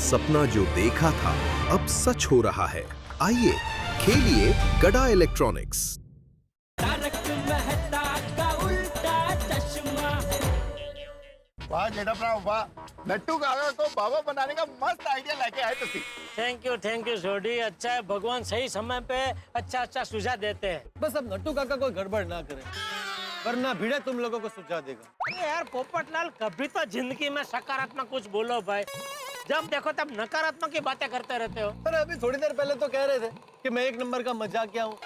सपना जो देखा था अब सच हो रहा है। आइए खेलिए गड़ा इलेक्ट्रॉनिक्स। वाह जेठाप्राव वाह, नट्टू काका को बाबा बनाने का मस्त आइडिया लेके आए तुसी। थैंक यू सोडी। अच्छा है भगवान सही समय पे अच्छा सुझाव देते हैं। बस अब नट्टू काका कोई गड़बड़ ना करे, वरना भिड़े तुम लोगों को सुझाव देगा। अरे यार पोपटलाल, कभी तो जिंदगी में सकारात्मक कुछ बोलो भाई। जब देखो तब नकारात्मक की बातें करते रहते हो। अरे अभी थोड़ी देर पहले तो कह रहे थे कि मैं एक नंबर का मजाकिया हूँ,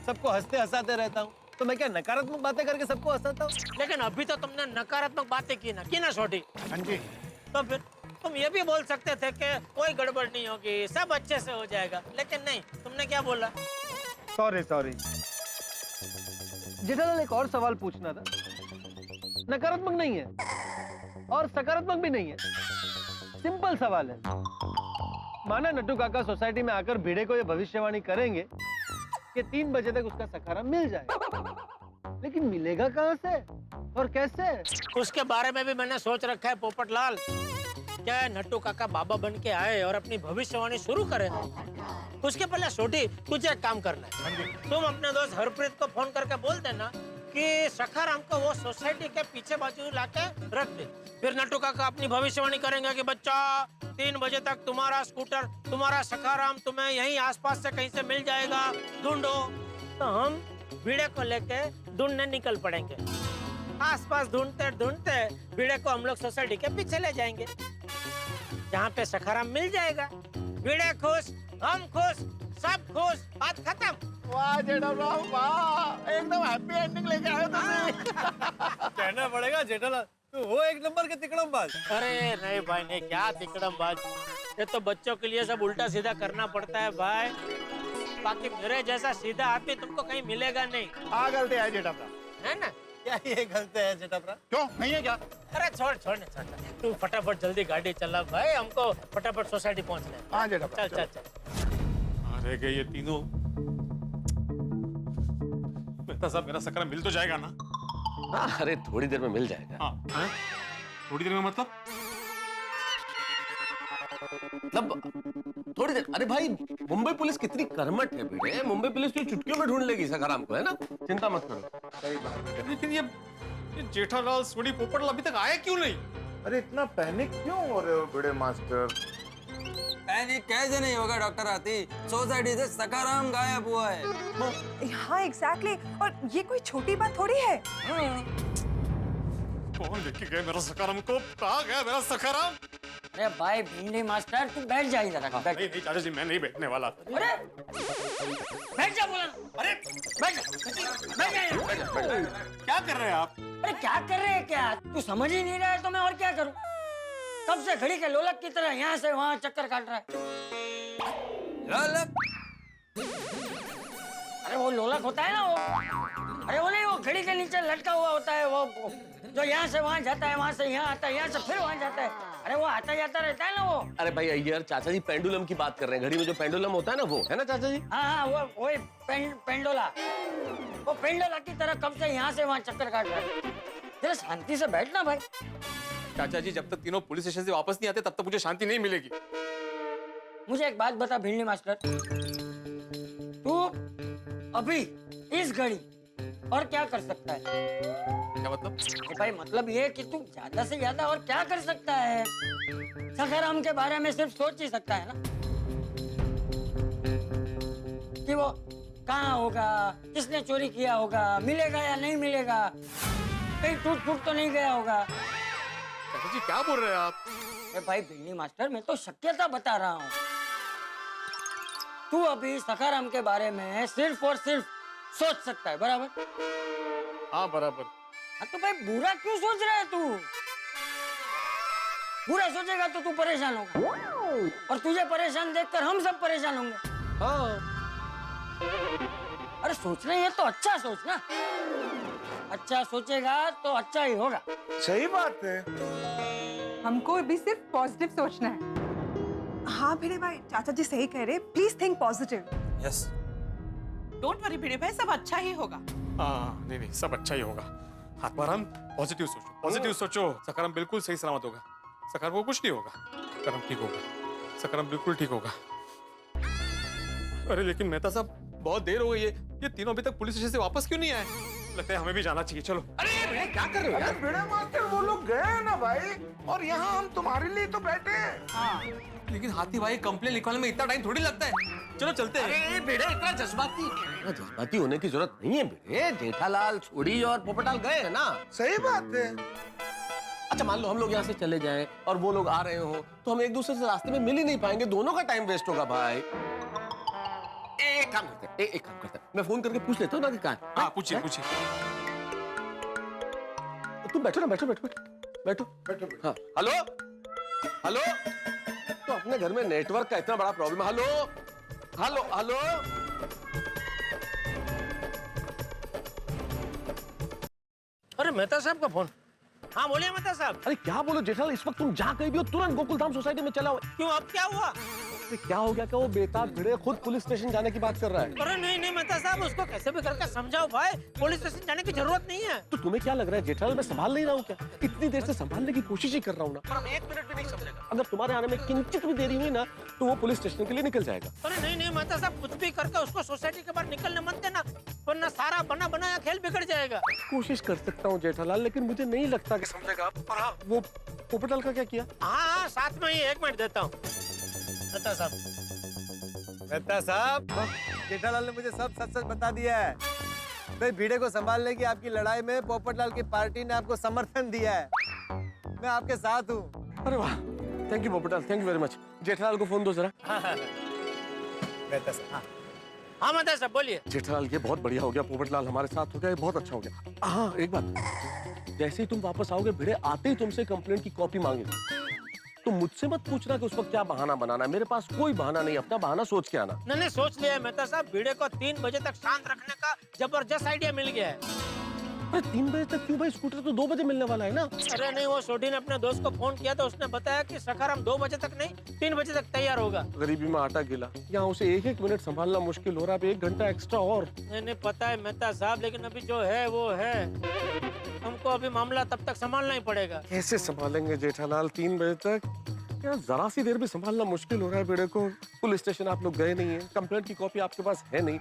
सबको हंसते हंसाते रहता हूँ, तो मैं क्या नकारात्मक बातें करके सबको हंसाता हूँ? लेकिन अभी तो तुमने नकारात्मक बातें की ना छोटी। हाँ जी। तो फिर तुम ये भी बोल सकते थे कि कोई गड़बड़ नहीं होगी, सब अच्छे से हो जाएगा, लेकिन नहीं, तुमने क्या बोला? सॉरी। जेठालाल, एक और सवाल पूछना था। नकारात्मक नहीं है और सकारात्मक भी नहीं है, सिंपल सवाल है। माना नट्टू काका सोसाइटी में आकर भिड़े को ये भविष्यवाणी करेंगे कि 3 बजे तक उसका सखाराम मिल जाएगा, लेकिन मिलेगा कहाँ से और कैसे? उसके बारे में भी मैंने सोच रखा है पोपटलाल। क्या है, नट्टू काका बाबा बन के आए और अपनी भविष्यवाणी शुरू करे। उसके पहले छोटी तुझे एक काम करना है। तुम अपने दोस्त हरप्रीत को फोन करके बोल देना कि सखाराम को वो सोसाइटी के पीछे बाजू लाके रख दे। फिर नट्टू काका अपनी भविष्यवाणी करेंगे कि बच्चा 3 बजे तक तुम्हारा स्कूटर, तुम्हारा सखाराम तुम्हें यहीं आसपास से कहीं से मिल जाएगा, ढूंढो। तो हम भिड़े को लेके ढूंढने निकल पड़ेंगे। आसपास ढूंढते ढूंढते भिड़े को हम लोग सोसाइटी के पीछे ले जाएंगे, जहाँ पे सखाराम मिल जाएगा। भिड़े खुश, हम खुश, सब खुश, बात खत्म। वाह जेठाप्राव वाह, एकदम हैप्पी एंडिंग लेके आए तुसी। कहना पड़ेगा जेठालाल, तू हो एक नंबर के तिकड़मबाज। अरे नहीं भाई नहीं, क्या तिकड़मबाज। ये तो बच्चों के लिए सब उल्टा सीधा करना पड़ता है भाई। बाकी मेरे जैसा सीधा आदमी तुमको कहीं मिलेगा नहीं। हाँ गलती है जेठाप्राव। है ना? क्या ये गलत है जेठाप्राव? क्यों नहीं है क्या? अरे छोड़। तू फटाफट जल्दी गाड़ी चला भाई, हमको फटाफट सोसाइटी पहुंचना है। हाँ जेठाप्राव चल। रह गए ये तीनों। मेहता साहब, मेरा सखाराम मिल तो जाएगा ना? हाँ, अरे थोड़ी देर में मिल जाएगा। हाँ, थोड़ी देर में मतलब थोड़ी देर? अरे भाई, मुंबई पुलिस कितनी कर्मठ है भिड़े, मुंबई पुलिस तो चुटकियों में ढूंढ लेगी सखाराम को, है ना? चिंता मत करो। सही बात है। लेकिन ये जेठालाल, सोनी, पोपटलाल अभी तक आए क्यों नहीं? अरे इतना पैनिक क्यों हो रहे हो बड़े मास्टर? पैनिक कैसे नहीं होगा डॉक्टर आती, सोसाइटी से सखाराम गायब हुआ है। हाँ एग्जैक्टली, और ये कोई छोटी बात थोड़ी है। कौन लेके गए मेरा सखाराम को? कहाँ गया मेरा सखाराम? अरे भाई भिंडी मास्टर, तू बैठ जा इधर। नहीं चाचा जी, मैं नहीं बैठने वाला। अरे बैठ जा बोला। अरे बैठ जा। क्या कर रहे हैं आप? अरे क्या कर रहे हैं क्या? तू समझ ही नहीं रहा है तो मैं और क्या करूं? कब से घड़ी के लोलक की तरह यहाँ से वहाँ चक्कर काट रहा है। लोलक? अरे वो लोलक होता है ना वो। अरे वो नहीं, वो घड़ी के नीचे लटका हुआ होता है, वो जो यहाँ से वहाँ जाता है, वहाँ से यहाँ आता है, यहाँ से फिर वहाँ जाता है। अरे वो आता जाता रहता है ना वो। अरे भाई अय्यर, चाचा जी पेंडुलम की बात कर रहे हैं। घड़ी में जो पेंडुलम होता है ना, वो है ना चाचा जी? हाँ वो पेंडोला। वो पेंडोला की तरह कब से यहाँ से वहाँ चक्कर काट रहा है। जरा शांति से बैठना भाई। चाचा जी, जब तक तीनों पुलिस स्टेशन से वापस नहीं आते तब तक मुझे शांति नहीं मिलेगी। मुझे एक बात बता भिंडी मास्टर, तू अभी इस घड़ी और क्या कर सकता है? क्या मतलब? भाई मतलब ये कि तू ज्यादा से ज्यादा और क्या कर सकता है? सखाराम के बारे में सिर्फ सोच ही सकता है ना, कि वो कहाँ होगा, किसने चोरी किया होगा, मिलेगा या नहीं मिलेगा, कहीं टूट फूट तो नहीं गया होगा। चाचा जी क्या बोल रहे हैं आप? अरे भाई भिंडी मास्टर, मैं तो शक्यता बता रहा हूँ। तू अभी सखाराम के बारे में सिर्फ और सिर्फ सोच सकता है, बराबर? हाँ बराबर। हाँ तो भाई बुरा क्यों सोच रहा है तू? बुरा सोचेगा तो तू परेशान होगा, और तुझे परेशान देखकर हम सब परेशान होंगे। हाँ। अरे सोचना ही है तो अच्छा सोचना। अच्छा सोचेगा तो अच्छा ही होगा। सही बात है। हमको भी सिर्फ पॉजिटिव सोचना है। हाँ भिड़े भाई, चाचा जी सही कह रहे, please think positive. Yes. Don't worry Bhide भाई, सब अच्छा ही होगा। हाँ नहीं, सब अच्छा ही होगा। आत्माराम, पॉजिटिव सोचो, पॉजिटिव सोचो। सखाराम बिल्कुल सही सलामत होगा, सखाराम को कुछ नहीं होगा। सकाराम ठीक होगा, सकाराम बिल्कुल ठीक होगा। अरे लेकिन मेहता साहब बहुत देर हो गई है, ये तीनों अभी तक पुलिस स्टेशन से वापस क्यों नहीं आए? लगता है हमें भी जाना चाहिए, चलो। अरे क्या कर रहे हो यार? भिड़े मास्टर वो लोग गए हैं ना भाई, और यहाँ हम तुम्हारे लिए तो बैठे हैं। हाँ लेकिन हाथी भाई कंप्लेन लिखवाने में इतना टाइम थोड़ी लगता है, चलो चलते हैं। अरे भिड़े इतना जज्बाती होने की जरूरत नहीं है भिड़े। जेठालाल, छोड़ी और पोपटाल गए हैं ना। सही बात है। अच्छा मान लो हम लोग यहाँ से चले जाएं और वो लोग आ रहे हो तो हम एक दूसरे से रास्ते में मिल ही नहीं पाएंगे, दोनों का टाइम वेस्ट होगा भाई। एक काम करते हैं, एक काम करते हैं, मैं फोन करके पूछ लेता हूँ ना कि कहाँ है। हाँ पूछिए पूछिए। तुम बैठो ना, बैठो बैठो बैठो बैठो। हाँ हेलो हेलो, तो अपने घर में नेटवर्क का इतना बड़ा प्रॉब्लम है। हेलो हेलो हेलो, अरे मेहता साहब का फोन। हाँ बोलिए मेहता साहब। अरे क्या बोलो जेठालाल, इस वक्त तुम जहाँ कहीं भी हो तुरंत गोकुलधाम सोसाइटी में चला हो। क्यों, अब क्या हुआ? अरे क्या हो गया, क्या वो बेताब भिड़े खुद पुलिस स्टेशन जाने की बात कर रहा है। अरे नहीं नहीं मेहता साहब, उसको कैसे भी करके समझाओ भाई, पुलिस स्टेशन जाने की जरूरत नहीं है। तो तुम्हें क्या लग रहा है जेठालाल मैं संभाल नहीं रहा हूँ क्या? इतनी देर से संभालने की कोशिश ही कर रहा हूँ ना, पर हम एक मिनट भी नहीं समझेगा। अगर तुम्हारे आने में किंचित भी देरी हुई ना तो वो पुलिस स्टेशन के लिए निकल जाएगा। अरे नहीं नहीं मेहता साहब, कुछ भी करके उसको सोसाइटी के बाहर निकलने मत देना, वरना सारा बना बनाया खेल बिगड़ जाएगा। कोशिश कर सकता हूँ जेठालाल, लेकिन मुझे नहीं लगता कि समझेगा। और हाँ, वो पोपटाल का क्या किया? हाँ साथ में ही 1 मिनट देता हूँ मेहता साहब। मेहता साहब, जेठालाल ने मुझे सब सच सच बता दिया है। भाई भिड़े को संभालने की आपकी लड़ाई में पोपटलाल की पार्टी ने आपको समर्थन दिया है। मैं आपके साथ हूँ। अरे वाह, thank you Popatlal, thank you very much. Jethalal को फोन दो जरा। मेहता साहब, हाँ मेहता साहब बोलिए। जेठालाल ये बहुत बढ़िया हो गया, पोपटलाल हमारे साथ हो गया, ये बहुत अच्छा हो गया। हाँ एक बात, जैसे ही तुम वापस आओगे भिड़े आते ही तुमसे कंप्लेंट की कॉपी मांगेंगे। तो मुझसे मत पूछना कि उस वक्त क्या बहाना बनाना है, मेरे पास कोई बहाना नहीं, अपना बहाना सोच के आना। नहीं सोच लिया है मेहता साहब, भिड़े को 3 बजे तक शांत रखने का जबरदस्त आइडिया मिल गया है। अरे 3 बजे तक क्यों भाई, स्कूटर तो 2 बजे मिलने वाला है ना। अरे नहीं, वो छोटी ने अपने दोस्त को फोन किया तो उसने बताया कि सखाराम 2 बजे तक नहीं 3 बजे तक तैयार होगा। गरीबी में आटा गिला, यहाँ उसे एक मिनट संभालना मुश्किल हो रहा है, 1 घंटा एक्स्ट्रा और। नहीं पता है मेहता साहब, लेकिन अभी जो है वो है, हमको अभी मामला तब तक संभालना ही पड़ेगा। कैसे संभालेंगे जेठालाल 3 बजे तक? यार जरा सी देर भी संभालना मुश्किल हो रहा है भिड़े को। पुलिस स्टेशन आप लोग गए नहीं है, कंप्लेंट की कॉपी आपके पास है नहीं।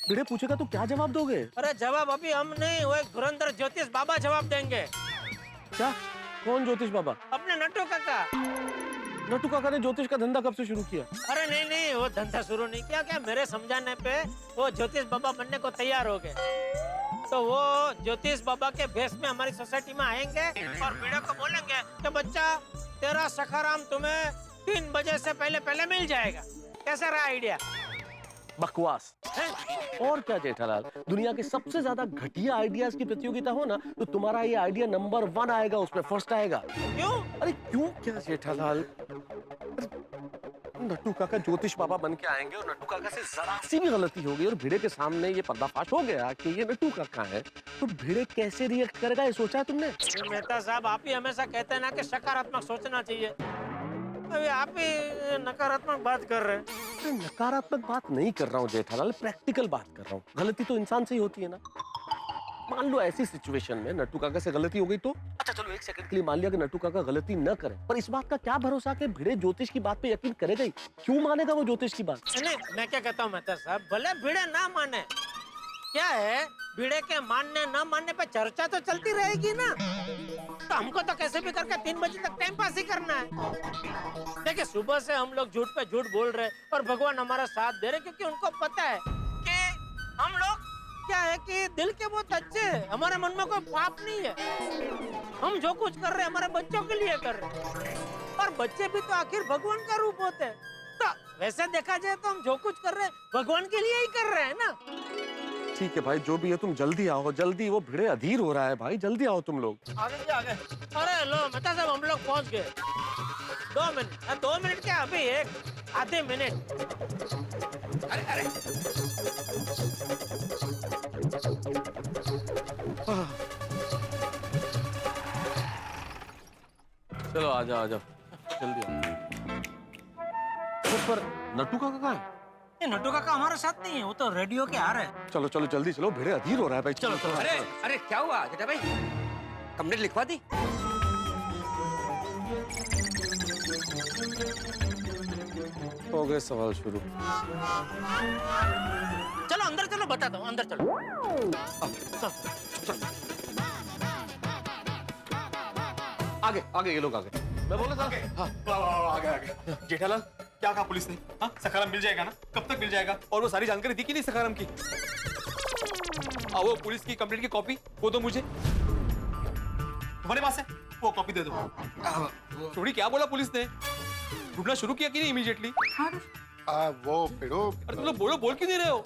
भिड़े पूछेगा तो क्या जवाब दोगे? अरे जवाब अभी हम नहीं, वो एक धुरंधर ज्योतिष बाबा जवाब देंगे। क्या? कौन ज्योतिष बाबा? अपने नट्टू काका। नट्टू काका ने ज्योतिष का धंधा कब से शुरू किया? अरे नहीं वो धंधा शुरू नहीं किया, क्या मेरे समझाने पे वो ज्योतिष बाबा बनने को तैयार हो गए। तो वो ज्योतिष बाबा के भेष में हमारी सोसाइटी में आएंगे और भिड़े को बोलेंगे कि बच्चा तेरा सखाराम तुम्हें 3 बजे से पहले मिल जाएगा। कैसा रहा आइडिया? बकवास और क्या जेठालाल, दुनिया के सबसे ज्यादा घटिया आइडियाज की प्रतियोगिता हो ना तो तुम्हारा ये आइडिया नंबर 1 आएगा, उसमें फर्स्ट आएगा। क्यों? अरे क्यों क्या जेठालाल, नट्टू काका ज्योतिष बाबा बन के आएंगे और नट्टू काका से जरा सी भी गलती होगी और भिड़े के सामने ये पर्दाफाश हो गया कि ये नट्टू काका है, तो भिड़े कैसे रिएक्ट करेगा ये सोचा है तुमने? मेहता साहब, आप ही हमेशा कहते हैं ना कि सकारात्मक सोचना चाहिए, अभी आप ही नकारात्मक बात कर रहे हैं। नकारात्मक बात नहीं कर रहा हूँ जेठालाल, प्रैक्टिकल बात कर रहा हूँ। गलती तो इंसान से ही होती है ना। मान लो ऐसी सिचुएशन में नट्टू काका से गलती हो गई तो अच्छा चलो 1 सेकंड के लिए मान लिया कि नट्टू काका गलती न करे, पर इस बात का क्या भरोसा कि भिड़े ज्योतिष की बात पे यकीन करेगा ही? क्यों मानेगा वो ज्योतिष की बात? नहीं मैं क्या कहता हूँ मेहता साहब, भले भिड़े ना माने, क्या है भिड़े के मानने न मानने पे चर्चा तो चलती रहेगी ना। तो हमको तो कैसे भी करके 3 बजे तक टाइम पास ही करना है। देखिए सुबह से हम लोग झूठ पे झूठ बोल रहे और भगवान हमारा साथ दे रहे, क्योंकि उनको पता है कि हम लोग क्या है कि दिल के बहुत अच्छे हैं, हमारे मन में कोई पाप नहीं है। हम जो कुछ कर रहे हैं हमारे बच्चों के लिए कर रहे हैं, और बच्चे भी तो आखिर भगवान का रूप होते हैं। तो वैसे देखा जाए तो हम जो कुछ कर रहे हैं भगवान के लिए ही कर रहे हैं ना। ठीक है भाई, जो भी है तुम जल्दी आओ, जल्दी, वो भिड़े अधीर हो रहा है भाई, जल्दी आओ तुम लोग। आगे। अरे लो मेहता साहब, हम लोग पहुंच गए। 2 मिनट, 2 मिनट क्या, अभी 1 आधे मिनट। अरे चलो आ जाओ जल्दी आओ। पर नट्टू काका कहाँ है? ये नट्टू काका हमारे साथ नहीं है, वो तो रेडियो के आ रहे हैं। चलो जल्दी चलो, भिड़े अधीर हो रहा है भाई। चलो अरे क्या हुआ जेठा भाई, कंप्लेंट लिखवा दी? हो गए सवाल शुरू। चलो अंदर चलो, बताता हूँ, अंदर चलो। आगे आगे ये लोग आगे। मैं बोला था। हाँ। आगे जेठालाल, क्या कहा पुलिस ने? हाँ, सखाराम मिल जाएगा ना? कब तक मिल जाएगा? और वो सारी जानकारी दी कि नहीं सखाराम की? वो पुलिस की कंप्लेंट की कॉपी वो दो मुझे। तुम्हारे पास है? वो कॉपी दे दो। छोड़ी, क्या बोला पुलिस ने? ढूंढना शुरू किया कि नहीं इमीडिएटली? वो पिड़ो। अरे तुम लोग बोल क्यों नहीं रहे हो?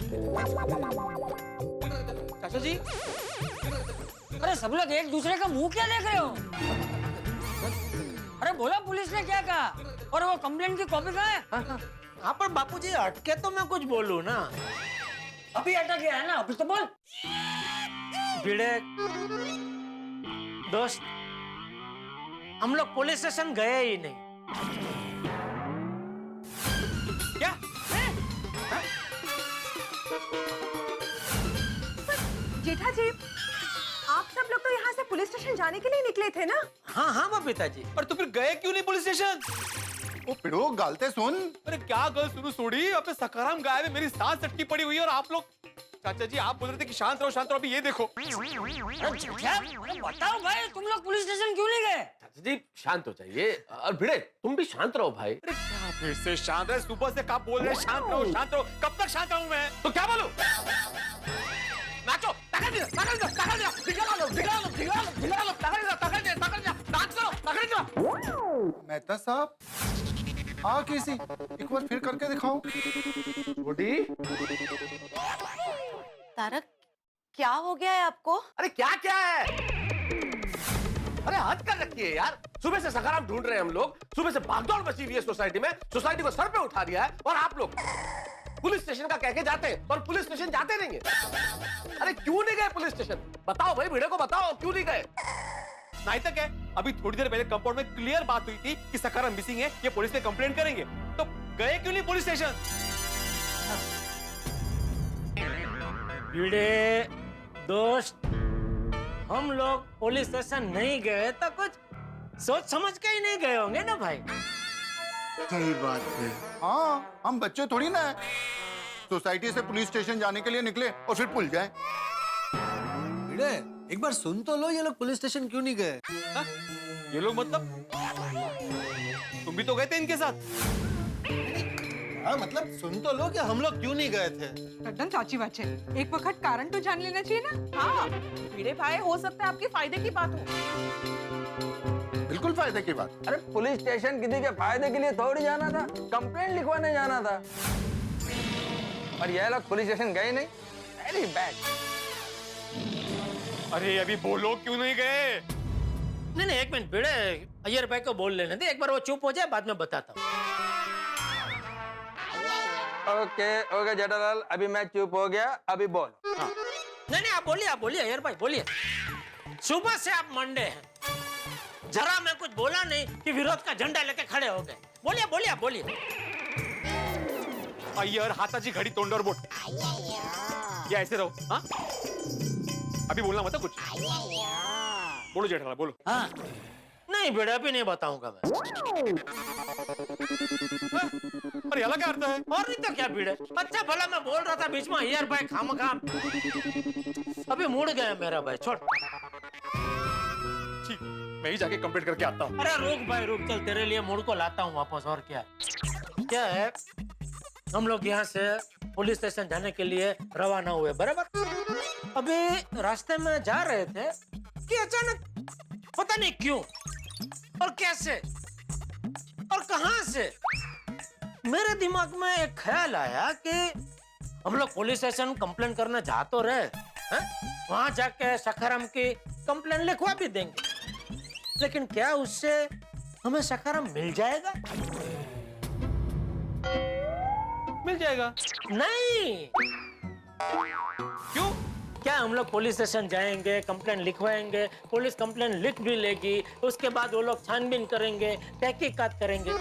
चाचा जी, अरे सब लोग एक दूसरे का मुंह क्या देख रहे हो? अरे बोला पुलिस ने क्या कहा? और वो कंप्लेंट की कॉपी कहाँ है? हाँ पर बापूजी अटके तो मैं कुछ बोलूँ ना। अभी अटक गया है ना, अभी तो बोल। भिड़े दोस्त, हम लोग पुलिस स्टेशन गए ही नहीं। क्या? जेठा जी, आप सब लोग तो यहाँ से पुलिस स्टेशन जाने के लिए निकले थे ना? हाँ हाँ बबीता जी। और तो फिर गए क्यों नहीं पुलिस स्टेशन? वो पिड़ो गालते सुन। अरे क्या गल सुनो सोड़ी, अपने सखाराम गायब है, मेरी सांस अटकी पड़ी हुई है और आप लोग, चाचा जी आप बोल रहे थे कि शांत रहो, अभी ये देखो। बताओ भाई, तुम लोग पुलिस स्टेशन क्यों नहीं गए? चाचा जी शांत हो जाइए। और भिड़े तुम भी शांत रहो भाई। अरे क्या फिर से शांत है? सुबह से कब बोल रहे शांत रहो शांत रहो, कब तक शांत रहूं मैं? तो क्या बोलूं? नाचो, मेहता साहब, हाँ कैसी? एक बार फिर करके दिखाओ। छोटी, तारक, क्या हो गया है आपको? अरे क्या क्या है? अरे हद कर रखी है यार। सुबह से सखाराम ढूंढ रहे हैं हम लोग, सुबह से भागदौड़ मची हुई है सोसाइटी में, सोसाइटी को सर पे उठा दिया है, और आप लोग पुलिस स्टेशन का कह के जाते हैं और पुलिस स्टेशन जाते नहीं है। अरे क्यों नहीं गए पुलिस स्टेशन? बताओ भाई, भिड़े को बताओ क्यों नहीं गए? नहीं तक है, अभी थोड़ी देर पहले कंपाउंड में क्लियर बात हुई थी कि सखाराम मिसिंग है, ये पुलिस पे कंप्लेंट करेंगे, तो गए क्यों नहीं पुलिस स्टेशन? भिड़े दोस्त, हम लोग पुलिस स्टेशन नहीं गए तो कुछ सोच समझ के ही नहीं गए होंगे ना भाई। सही बात है। हाँ, हम बच्चे थोड़ी ना है। सोसाइटी से पुलिस स्टेशन जाने के लिए निकले और फिर भूल जाए। भिड़े एक बार सुन तो लो, ये लोग पुलिस स्टेशन क्यों नहीं गए? हाँ? ये लोग मतलब तुम भी तो गए थे इनके साथ? हाँ मतलब सुन तो लो कि हम लोग क्यों नहीं गए थे। एकदम चाची बाचे, एक वक्त कारण तो जान लेना चाहिए ना। हाँ, भिड़े भाई, हो सकता है आपके फायदे की बात हो। बिल्कुल फायदे की बात। अरे पुलिस स्टेशन किसी के फायदे के लिए थोड़ी जाना था, कंप्लेंट लिखवाने जाना था। और ये लोग पुलिस स्टेशन गए नहीं। Very bad. अरे अभी बोलो क्यों नहीं गए? नहीं एक मिनट भिड़े, अय्यर भाई को बोल लेने दे, एक बार वो चुप हो जाए, बाद में बताता हूँ। ओके जेठालाल, अभी मैं चुप हो गया, अभी बोल। हाँ। नहीं आप बोलिए अय्यर भाई बोलिए। सुबह से आप मंडे हैं, जरा मैं कुछ बोला नहीं कि विरोध का झंडा लेके खड़े हो गए। बोलिए। अय्यर हाथाची घड़ी तोंडावर बोट, या ऐसे रहो। हाँ, अभी बोलना मत कुछ। बोलो जेठालाल बोलो। हाँ नहीं भिड़े, अभी नहीं बताऊंगा मैं। अरे याला क्या अर्थ है? और नहीं तो क्या भिड़े, अच्छा भला मैं बोल रहा था बीच में, अय्यर भाई खामखाम। अभी मुड़ गया मेरा भाई, छोड़। ठीक, मैं ही जाके कंप्लेंट करके आता हूँ। अरे रुक भाई रुक, चल तेरे लिए मुड़ को लाता हूँ वापस। और क्या है, हम लोग यहाँ से पुलिस स्टेशन जाने के लिए रवाना हुए, बराबर। अभी रास्ते में जा रहे थे कि अचानक पता नहीं क्यों और कैसे और कहां से मेरे दिमाग में एक ख्याल आया कि हम लोग पुलिस स्टेशन कंप्लेन करने जा तो रहे हैं, वहां जाके सखाराम की कंप्लेन लिखवा भी देंगे, लेकिन क्या उससे हमें सखाराम मिल जाएगा? मिल जाएगा। नहीं। क्यों? क्या हम लोग पुलिस स्टेशन जाएंगे, कंप्लेन लिखवाएंगे, पुलिस कंप्लेन लिख भी लेगी, उसके बाद वो लोग छानबीन करेंगे, तहकीकात करेंगे,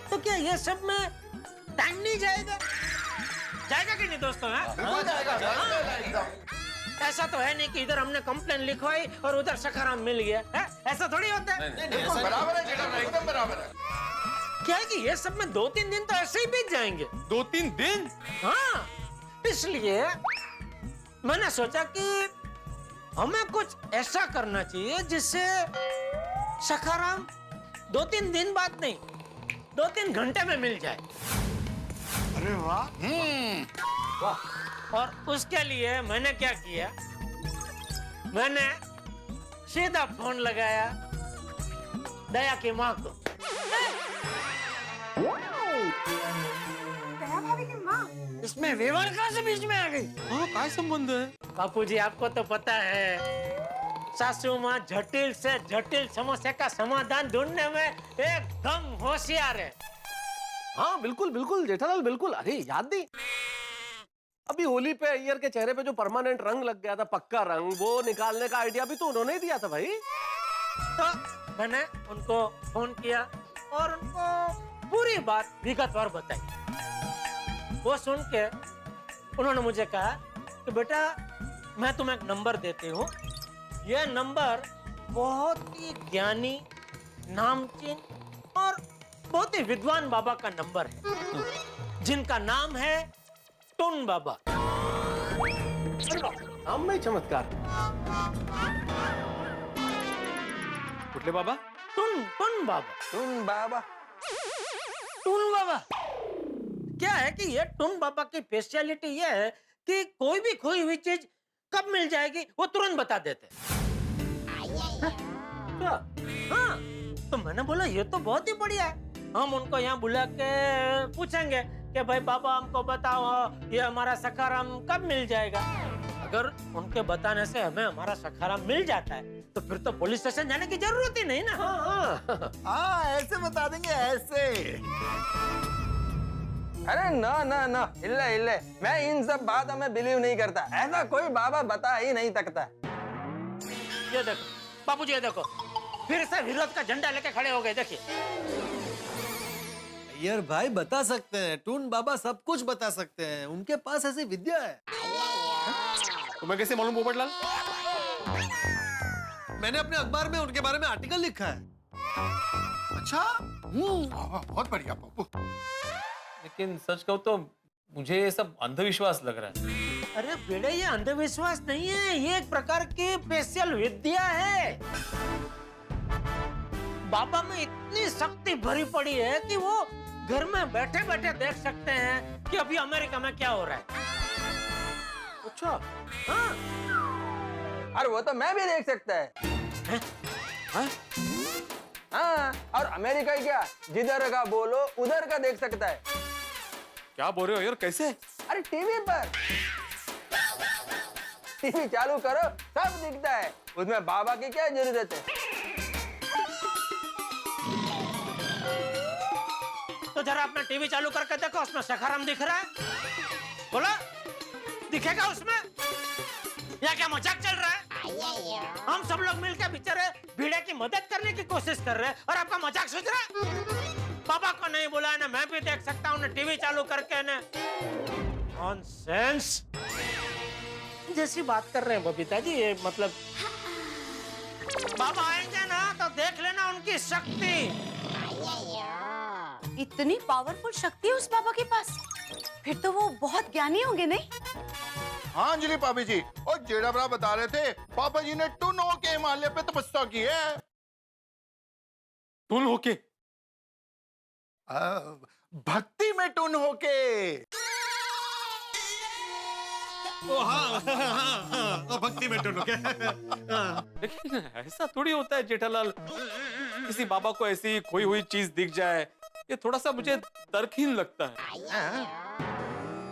तो क्या ये सब में टाइम नहीं जाएगा? जाएगा कि नहीं दोस्तों? जाएगा। ऐसा तो है नहीं कि इधर हमने कंप्लेन लिखवाई और उधर सखाराम मिल गया है? ऐसा थोड़ी होता है। बराबर है जेठालाल, एकदम बराबर है। क्या है कि ये सब में 2-3 दिन तो ऐसे ही बीत जाएंगे। 2-3 दिन? हाँ, इसलिए मैंने सोचा कि हमें कुछ ऐसा करना चाहिए जिससे सखाराम 2-3 दिन बाद नहीं, 2-3 घंटे में मिल जाए। अरे वाह। वाह। और उसके लिए मैंने क्या किया, मैंने सीधा फोन लगाया दया की माँ को। दया भाभी की माँ? इसमें विवाह कहाँ से बीच में आ गई? हाँ, काय संबंध है? बापूजी, आपको तो पता है सासू माँ जटिल से जटिल समस्या का समाधान ढूंढने में एकदम होशियार है। हाँ बिल्कुल बिल्कुल जेठालाल, बिल्कुल। अरे याद नहीं, अभी होली पे अय्यर के चेहरे पे जो परमानेंट रंग लग गया था, पक्का रंग, वो निकालने का आइडिया भी तो उन्होंने ही दिया था भाई। तो मैंने उनको फोन किया और उनको पूरी बात विगतवार बताई। वो सुन के उन्होंने मुझे कहा कि बेटा, मैं तुम्हें एक नंबर देती हूँ, यह नंबर बहुत ही ज्ञानी, नामचीन और बहुत ही विद्वान बाबा का नंबर है, जिनका नाम है टुन बाबा। नाम में ही चमत्कार। कुठले बाबा? टुन बाबा। तुम बाबा। टुन बाबा क्या है कि ये टुन बाबा की स्पेशलिटी ये है कि कोई भी खोई हुई चीज कब मिल जाएगी वो तुरंत बता देते। क्या? हाँ, तो मैंने बोला ये तो बहुत ही बढ़िया है। हम उनको यहाँ बुला के पूछेंगे कि भाई बाबा हमको बताओ ये हमारा सखाराम कब मिल जाएगा। अगर उनके बताने से हमें हमारा सखाराम मिल जाता है तो फिर तो पुलिस स्टेशन जाने की जरूरत ही नहीं ना। हाँ, ऐसे बता देंगे, ऐसे। अरे ना ना ना, इल्ले इल्ले, मैं इन सब बातों में बिलीव नहीं करता। ऐसा कोई बाबा बता ही नहीं सकता। ये देखो बापूजी, ये देखो फिर से विरोध का झंडा लेके खड़े हो गए। देखिए अय्यर भाई बता सकते हैं, टून बाबा सब कुछ बता सकते हैं, उनके पास ऐसी विद्या है। तुम्हें कैसे मालूम पोपटलाल? मैंने अपने अखबार में उनके बारे में आर्टिकल लिखा है। अच्छा, बहुत बढ़िया बाबू। लेकिन सच कहूँ तो मुझे ये सब अंधविश्वास लग रहा है। अरे बेटे, ये अंधविश्वास नहीं है, ये एक प्रकार की स्पेशल विद्या है। बाबा में इतनी शक्ति भरी पड़ी है कि वो घर में बैठे बैठे देख सकते हैं कि अभी अमेरिका में क्या हो रहा है। अच्छा, हाँ। और वो तो मैं भी देख सकता है। हाँ, और अमेरिका ही क्या, जिधर का बोलो उधर का देख सकता है। क्या बोल रहे हो यार, कैसे? अरे टीवी पर, टीवी चालू करो सब दिखता है, उसमें बाबा की क्या जरूरत है। तो जरा अपना टीवी चालू करके देखो, उसमें सखाराम दिख रहा है? बोला दिखेगा उसमें? या क्या मजाक चल रहा है? हम सब लोग मिलकर बेचारे भीड़े की मदद करने की कोशिश कर रहे हैं और आपका मजाक सूझ रहा है? पापा को नहीं बुलाया ना, मैं भी देख सकता हूँ ना, टीवी चालू करके ना। नॉनसेंस जैसी बात कर रहे हैं बबीता जी, ये मतलब बाबा आएंगे ना तो देख लेना उनकी शक्ति। इतनी पावरफुल शक्ति है उस बाबा के पास, फिर तो वो बहुत ज्ञानी होंगे नहीं? हाँ अंजलि पापी जी, और जेड़ा बड़ा बता रहे थे पापा जी ने टुन होके हिमालय पे तपस्या की है। टुन होके? भक्ति में टुन होके। भक्ति में टून होके। लेकिन ऐसा थोड़ी होता है जेठालाल, किसी बाबा को ऐसी खोई हुई चीज दिख जाए, ये थोड़ा सा मुझे तर्कहीन लगता है।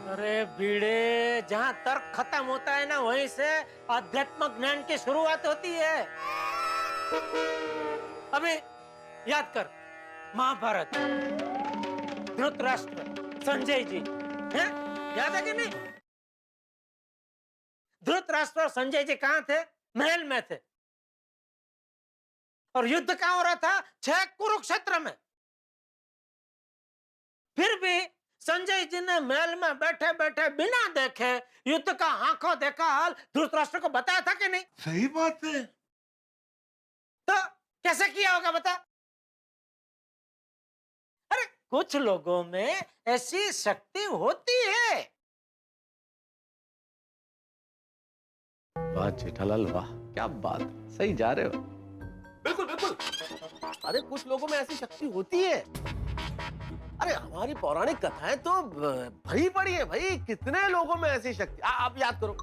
अरे भीड़े, जहाँ तर्क खत्म होता है ना, वहीं से आध्यात्मिक ज्ञान की शुरुआत होती है। अबे याद कर, महाभारत, धृतराष्ट्र, संजय जी, हैं? याद है कि नहीं? धृतराष्ट्र और संजय जी कहाँ थे? महल में थे। और युद्ध कहाँ हो रहा था? 6 कुरुक्षेत्र में। फिर भी संजय जी ने महल में बैठे बैठे बिना देखे युद्ध का आंखों देखा हाल धृतराष्ट्र को बताया था कि नहीं? सही बात है। तो कैसे किया होगा बता? अरे कुछ लोगों में ऐसी शक्ति होती है। वाह जेठालाल वाह, क्या बात, सही जा रहे हो। बिल्कुल बिल्कुल, अरे कुछ लोगों में ऐसी शक्ति होती है। अरे हमारी पौराणिक कथाएं तो भरी पड़ी है भाई, कितने लोगों में ऐसी शक्ति। आप याद करो,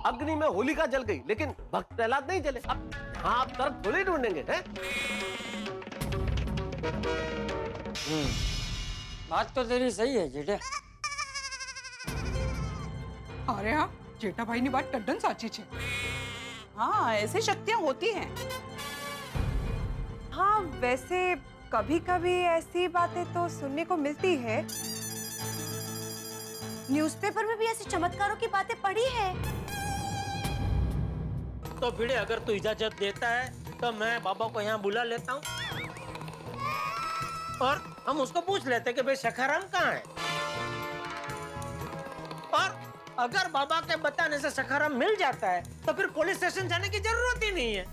अग्नि में होलिका जल गई लेकिन भक्त प्रहलाद नहीं जले। अब हाँ, आप तर्क थोड़ी ढूंढेंगे हैं? बात तो तेरी सही है जेठा। अरे हाँ, जेठा भाई ने बात टड्डन साची छे। हाँ, ऐसी शक्तियां होती हैं। हाँ, वैसे कभी-कभी ऐसी बातें तो सुनने को मिलती है। न्यूज़पेपर में भी ऐसी चमत्कारों की बातें पढ़ी है। तो भिड़े, अगर तू इजाजत देता है तो मैं बाबा को यहाँ बुला लेता हूँ और हम उसको पूछ लेते कि भाई सखाराम कहाँ है। और अगर बाबा के बताने से सखाराम मिल जाता है तो फिर पुलिस स्टेशन जाने की जरूरत ही नहीं है।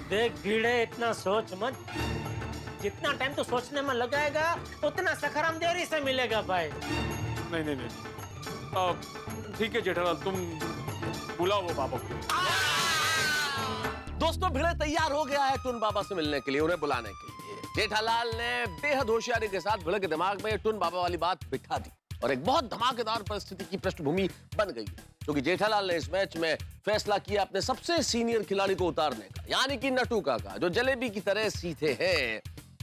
देख भिड़े, इतना सोच मत। जितना टाइम तो सोचने में लगाएगा उतना सखाराम देरी से मिलेगा भाई। नहीं, ठीक है जेठालाल, तुम बुलाओ वो बाबा को। दोस्तों भिड़े तैयार हो गया है टुन बाबा से मिलने के लिए, उन्हें बुलाने के लिए। जेठालाल ने बेहद होशियारी के साथ भिड़े के दिमाग में टुन बाबा वाली बात बिठा दी और एक बहुत धमाकेदार परिस्थिति की पृष्ठभूमि बन गई, क्योंकि जेठालाल ने इस मैच में फैसला किया अपने सबसे सीनियर खिलाड़ी को उतारने का, यानी कि नट्टू काका, जो जलेबी की तरह सीधे हैं।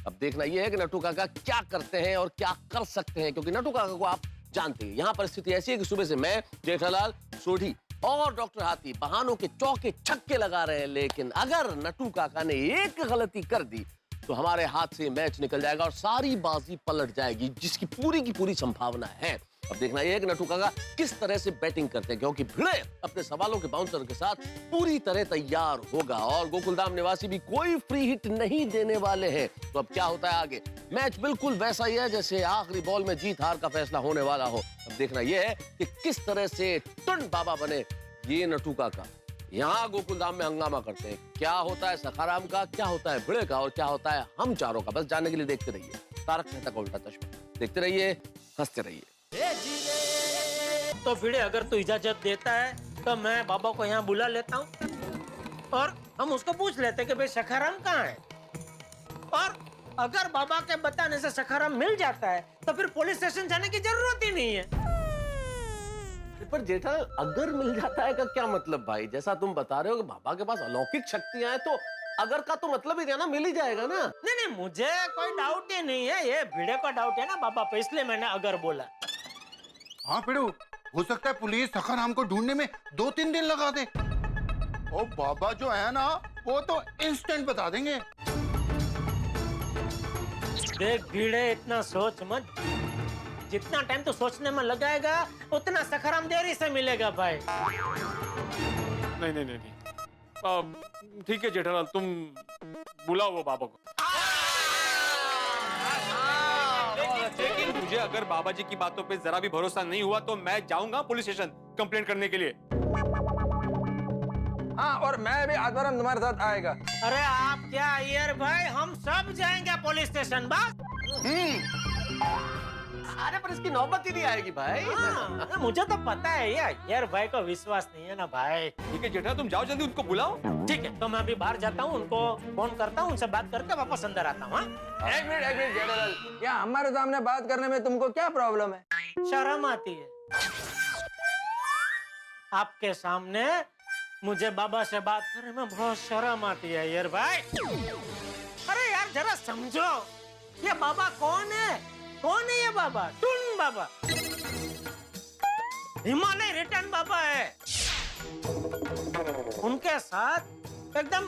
अब देखना यह है कि नट्टू काका क्या करते हैं और क्या कर सकते हैं, क्योंकि नट्टू काका को आप जानते हैं। यहाँ परिस्थिति ऐसी है कि सुबह से मैं, जेठालाल, सोढ़ी और डॉक्टर हाथी बहानों के चौके छक्के लगा रहे हैं, लेकिन अगर नट्टू काका ने एक गलती कर दी तो हमारे हाथ से मैच निकल जाएगा और सारी बाजी पलट जाएगी, जिसकी पूरी की पूरी संभावना है। अब देखना यह है कि नट्टू काका किस तरह से बैटिंग करते हैं, क्योंकि भिड़े अपने सवालों के बाउंसर के साथ पूरी तरह तैयार होगा और गोकुलधाम निवासी भी कोई फ्री हिट नहीं देने वाले हैं। तो अब क्या होता है आगे? मैच बिल्कुल वैसा ही है जैसे आखिरी बॉल में जीत हार का फैसला होने वाला हो। अब देखना यह है कि किस तरह से टुन बाबा बने ये नट्टू काका। यहाँ गोकुलधाम में हंगामा करते हैं। क्या होता है सखाराम का, क्या होता है भिड़े का और क्या होता है हम चारों का, बस जानने के लिए देखते रहिए तारक मेहता का उल्टा चश्मा। देखते रहिए, हंसते रहिए। तो भिड़े, अगर तू इजाजत देता है तो मैं बाबा को यहाँ बुला लेता हूँ और हम उसको पूछ लेते कि भाई सखाराम कहाँ है। और अगर बाबा के बताने से सखाराम मिल जाता है तो फिर पुलिस स्टेशन जाने की जरूरत ही नहीं है। पर जेठालाल, अगर मिल जाता है का क्या मतलब भाई? जैसा तुम बता रहे हो कि बाबा के पास अलौकिक शक्तियां हैं, तो अगर का तो मतलब ही ना, मिल ही जाएगा ना। नहीं, मुझे कोई डाउट ही नहीं है, ये भिड़े का डाउट है ना बाबा पे, इसलिए मैंने अगर बोला। हाँ पिड़ू, हो सकता है पुलिस सखाराम को ढूंढने में 2-3 दिन लगा दे। और बाबा जो है ना, वो तो इंस्टेंट बता देंगे। देख भिड़े, इतना सोच मत। जितना टाइम तो सोचने में लगाएगा उतना सखाराम देरी से मिलेगा भाई। नहीं, ठीक है जेठालाल, तुम बुलाओ वो बाबा को। लेकिन मुझे अगर बाबा जी की बातों पे जरा भी भरोसा नहीं हुआ तो मैं जाऊंगा पुलिस स्टेशन कंप्लेंट करने के लिए। हाँ, और मैं भी आज बार तुम्हारे साथ आएगा। अरे आप क्या यार भाई, हम सब जाएंगे पुलिस स्टेशन बस। अरे पर इसकी नौबत ही नहीं आएगी भाई। हाँ, मुझे तो पता है यार भाई को विश्वास नहीं है ना भाई। ठीक है जेठा, तुम जाओ जल्दी, उनको बुलाओ। ठीक है, तो मैं अभी बाहर जाता हूँ, उनको फोन करता हूँ, उनसे बात करके वापस अंदर आता हूँ। एक मिनट जेठालाल, क्या हमारे सामने बात करने में तुमको क्या प्रॉब्लम है? शर्म आती है आपके सामने, मुझे बाबा से बात करने में बहुत शर्म आती है यार भाई। अरे यार जरा समझो, ये बाबा कौन है? कौन है ये बाबा? टुन बाबा, हिमालय रिटर्न बाबा है। उनके साथ एकदम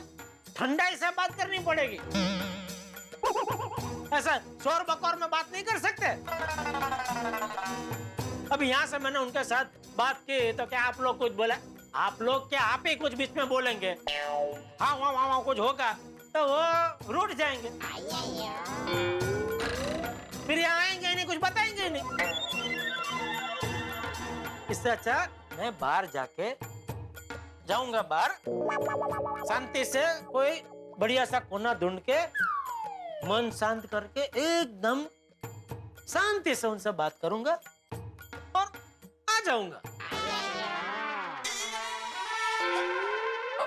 ठंडाई से बात करनी पड़ेगी, ऐसा शोर बकोर में बात नहीं कर सकते। अब यहाँ से मैंने उनके साथ बात की तो क्या आप लोग कुछ बोला? आप लोग क्या आप ही कुछ बीच में बोलेंगे? हाँ वहाँ कुछ होगा तो वो रूठ जाएंगे, फिर यहाँ आएंगे नहीं, कुछ बताएंगे नहीं। इससे अच्छा मैं बाहर जाके जाऊंगा, बाहर शांति से कोई बढ़िया सा कोना ढूंढ के मन शांत करके एकदम शांति से उनसे बात करूंगा और आ जाऊंगा।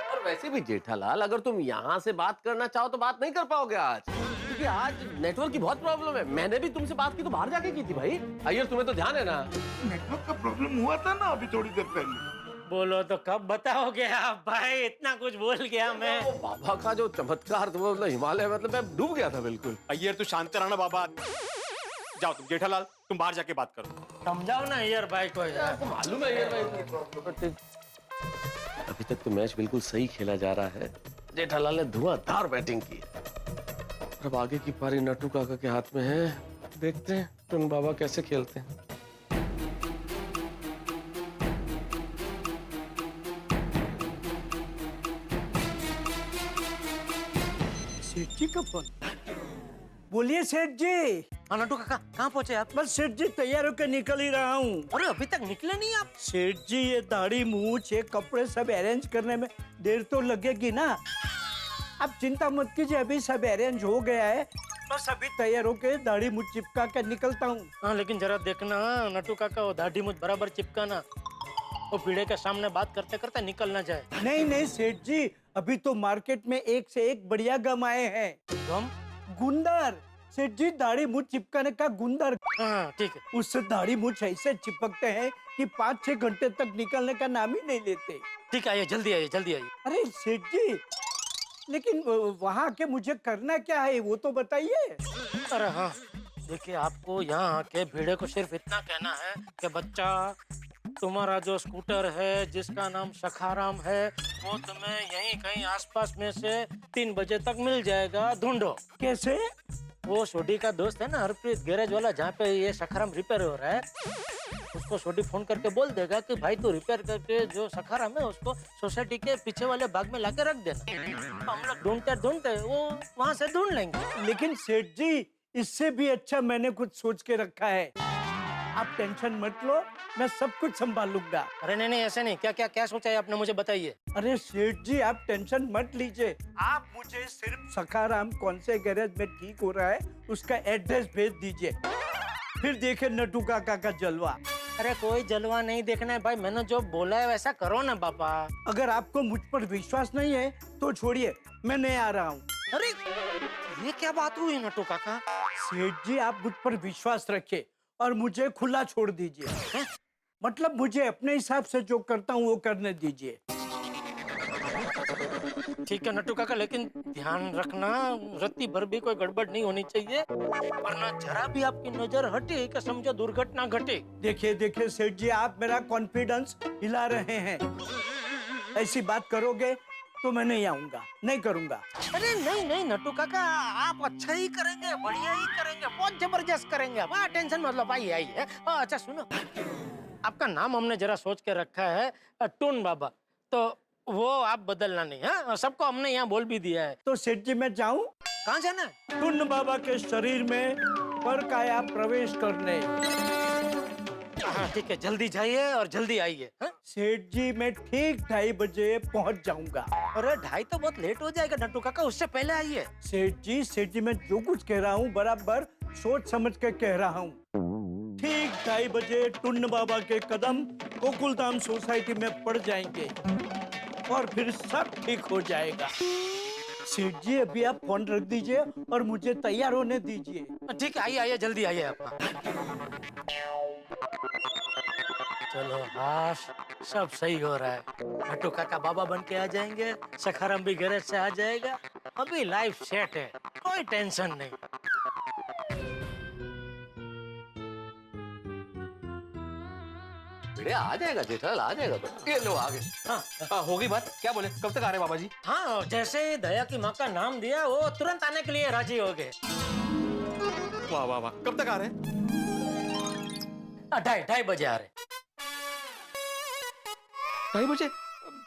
और वैसे भी जेठालाल, अगर तुम यहाँ से बात करना चाहो तो बात नहीं कर पाओगे आज, क्योंकि आज नेटवर्क की बहुत प्रॉब्लम है। मैंने भी तुमसे बात की तो बाहर जाके की थी भाई। अय्यर, तुम्हें तो ध्यान है ना? नेटवर्क का प्रॉब्लम हुआ था ना अभी थोड़ी देर पहले। बोलो तो कब बताओगे आप भाई, इतना कुछ बोल गया मैं। वो बाबा का जो चमत्कार, तो मतलब हिमालय, मतलब मैं डूब गया था बिल्कुल। अय्यर तू शांत रहना बाबा। जाओ तुम जेठालाल, तुम बाहर जाके बात करो। समझाओ ना अय्यर भाई को यार। मालूम है अय्यर भाई, अभी तक तो मैच बिल्कुल सही खेला जा रहा है। जेठालाल ने धुआंधार बैटिंग की। अब आगे की पारी नट्टू काका के हाथ में है। देखते हैं टुन बाबा कैसे खेलते हैं। सेठ जी का फोन। बोलिए सेठ जी। हाँ नट्टू काका, कहाँ पहुँचे आप? बस सेठ जी तैयार होकर निकल ही रहा हूँ। अरे अभी तक निकले नहीं आप? सेठ जी ये दाढ़ी मूछ ये कपड़े सब अरेंज करने में देर तो लगेगी ना। आप चिंता मत कीजिए, अभी सब अरेंज हो गया है। बस अभी तैयार होके दाढ़ी मूछ चिपका कर निकलता हूँ। हाँ लेकिन जरा देखना नट्टू काका, वो दाढ़ी मुझ बराबर चिपकाना, वो पीढ़े के सामने बात करते करते निकल ना जाए। नहीं नहीं सेठ जी, अभी तो मार्केट में एक से एक बढ़िया गम आए हैं। गम? गुंदर। सेठ जी दाढ़ी मूछ चिपकाने का गुंदर। हाँ ठीक है। उससे दाढ़ी मूछ ऐसे चिपकते हैं कि 5-6 घंटे तक निकलने का नाम ही नहीं लेते। ठीक है, आइए जल्दी आइए जल्दी आइए। अरे सेठ जी, लेकिन वहाँ के मुझे करना क्या है वो तो बताइए। अरे हाँ देखिए, आपको यहाँ आके भीड़े को सिर्फ इतना कहना है कि बच्चा, तुम्हारा जो स्कूटर है जिसका नाम सखाराम है, वो तुम्हें यहीं कहीं आसपास में से 3 बजे तक मिल जाएगा, ढूंढो। कैसे? वो सोडी का दोस्त है ना हरप्रीत, गैरेज वाला, जहाँ पे ये सखाराम रिपेयर हो रहा है, उसको सोडी फोन करके बोल देगा कि भाई तू रिपेयर करके जो सखाराम है उसको सोसाइटी के पीछे वाले बाग में लाके रख देना। हम लोग ढूंढते ढूंढते वो वहाँ से ढूंढ लेंगे। लेकिन सेठ जी, इससे भी अच्छा मैंने कुछ सोच के रखा है। आप टेंशन मत लो, मैं सब कुछ संभाल लूंगा। अरे नहीं नहीं, ऐसे नहीं। क्या क्या क्या सोचा है आपने, मुझे बताइए। अरे सेठ जी, आप टेंशन मत लीजिए। आप मुझे सिर्फ सखाराम कौन से गैरेज में ठीक हो रहा है उसका एड्रेस भेज दीजिए, फिर देखे नट्टू काका का जलवा। अरे कोई जलवा नहीं देखना है भाई, मैंने जो बोला है वैसा करो ना पापा। अगर आपको मुझ पर विश्वास नहीं है तो छोड़िए, मैं नहीं आ रहा हूँ। अरे ये क्या बात हुई नट्टू काका? सेठ जी, आप मुझ पर विश्वास रखिए और मुझे खुला छोड़ दीजिए। मतलब मुझे अपने हिसाब से जो करता हूँ वो करने दीजिए। ठीक है नट्टू काका, लेकिन ध्यान रखना रत्ती भर भी कोई गड़बड़ नहीं होनी चाहिए, वरना जरा भी आपकी नजर हटी कि समझो दुर्घटना घटी। देखिए देखिए सेठ जी, आप मेरा कॉन्फिडेंस हिला रहे हैं। ऐसी बात करोगे तो मैं नहीं आऊंगा, नहीं करूंगा। अरे नहीं नहीं नट्टू काका, आप अच्छा ही करेंगे, बढ़िया ही करेंगे, बहुत जबरदस्त करेंगे। आप टेंशन मतलब आइए आइए। अच्छा सुनो, आपका नाम हमने जरा सोच के रखा है टून बाबा, तो वो आप बदलना नहीं है, सबको हमने यहाँ बोल भी दिया है। तो सेठ जी मैं जाऊँ? कहाँ जाना है? टून बाबा के शरीर में पर काया प्रवेश करने। हाँ ठीक है, जल्दी जाइए और जल्दी आइए। सेठ जी, मैं ठीक 2:30 बजे पहुँच जाऊंगा। अरे 2:30 तो बहुत लेट हो जाएगा नट्टू काका, उससे पहले आइए। सेठ जी, मैं जो कुछ कह रहा हूँ बराबर सोच समझ के कह रहा हूँ। ठीक 2:30 बजे टुन्न बाबा के कदम गोकुलधाम सोसाइटी में पड़ जाएंगे और फिर सब ठीक हो जाएगा। सेठ जी, अभी आप फोन रख दीजिए और मुझे तैयार होने दीजिए। ठीक है, आइए आइए जल्दी आइए आप। चलो हाश, सब सही हो रहा है। नट्टू काका बाबा बन के आ जाएंगे, सखाराम भी गैरेज से आ जाएगा, अभी लाइफ सेट है, कोई टेंशन नहीं। भिड़े आ जाएगा जेठालाल, आ जाएगा। तो ये लो आगे। हाँ होगी बात। क्या बोले, कब तक आ रहे बाबा जी? हाँ, जैसे ही दया की माँ का नाम दिया वो तुरंत आने के लिए राजी हो गए। वाह वाह वाह, कब तक आ रहे हैं? 2:30 बजे आ रहे। 2:30 बजे?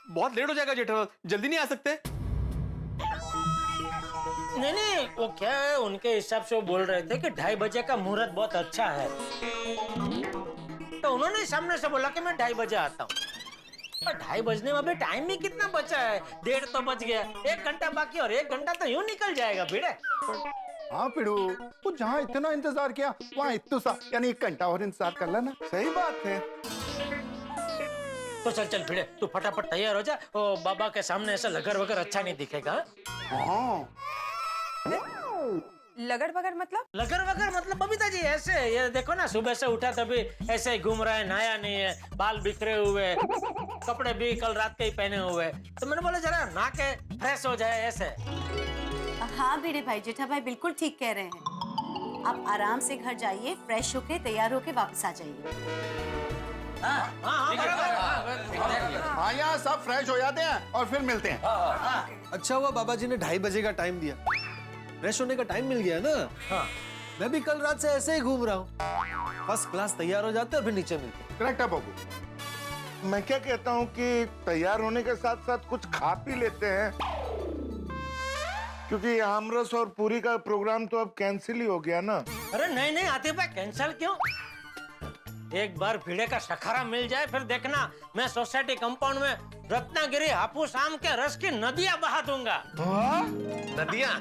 बहुत लेट हो जाएगा जेठालाल, जल्दी नहीं आ सकते? नहीं नहीं, वो क्या है, उनके हिसाब से वो बोल रहे थे कि 2:30 बजे का मुहूर्त बहुत अच्छा है, तो उन्होंने सामने से बोला कि मैं 2:30 बजे आता हूँ। पर 2:30 बजने में अभी टाइम ही कितना बचा है, 1:30 तो बज गया, 1 घंटा बाकी और 1 घंटा तो यूं निकल जाएगा भिड़े। हाँ पिड़ू, वो जहाँ इतना इंतजार किया वहाँ इतना सा यानी 1 घंटा और इंतजार कर लेना। सही बात है। तो चल चल भिड़े, तू फटाफट तैयार हो जा। ओ बाबा के सामने ऐसा लगर वगर अच्छा नहीं दिखेगा। हाँ लगड़ बगड़ मतलब? लगर वगर मतलब बबीता जी ऐसे, ये देखो ना, सुबह से उठा तभी ऐसे ही घूम रहा है, नहाया नहीं है, बाल बिखरे हुए, कपड़े भी कल रात के ही पहने हुए। तो मैंने बोला जरा नहा के फ्रेश हो जाए ऐसे। हाँ भिड़े भाई, जेठा भाई बिल्कुल ठीक कह रहे हैं। आप आराम से घर जाइए, फ्रेश होके तैयार होके वापस आ जाइए। हाँ, यहाँ सब फ्रेश हो जाते हैं और फिर मिलते हैं। अच्छा हुआ बाबा जी ने 2:30 बजे का टाइम दिया, फ्रेश होने का टाइम मिल गया ना। हाँ, मैं भी कल रात से ऐसे ही घूम रहा हूँ। फर्स्ट क्लास तैयार हो जाते हैं और फिर नीचे मिलते। करेक्ट है बाबू। मैं क्या कहता हूँ कि तैयार होने के साथ साथ कुछ खा पी लेते हैं, क्योंकि आमरस और पूरी का प्रोग्राम तो अब कैंसिल ही हो गया ना। अरे नहीं नहीं आतिफ भाई, कैंसिल क्यों? एक बार भिड़े का सखारा मिल जाए फिर देखना, मैं सोसाइटी कंपाउंड में रत्नागिरी हापुस आम के रस की नदियां बहा दूंगा। नदियाँ?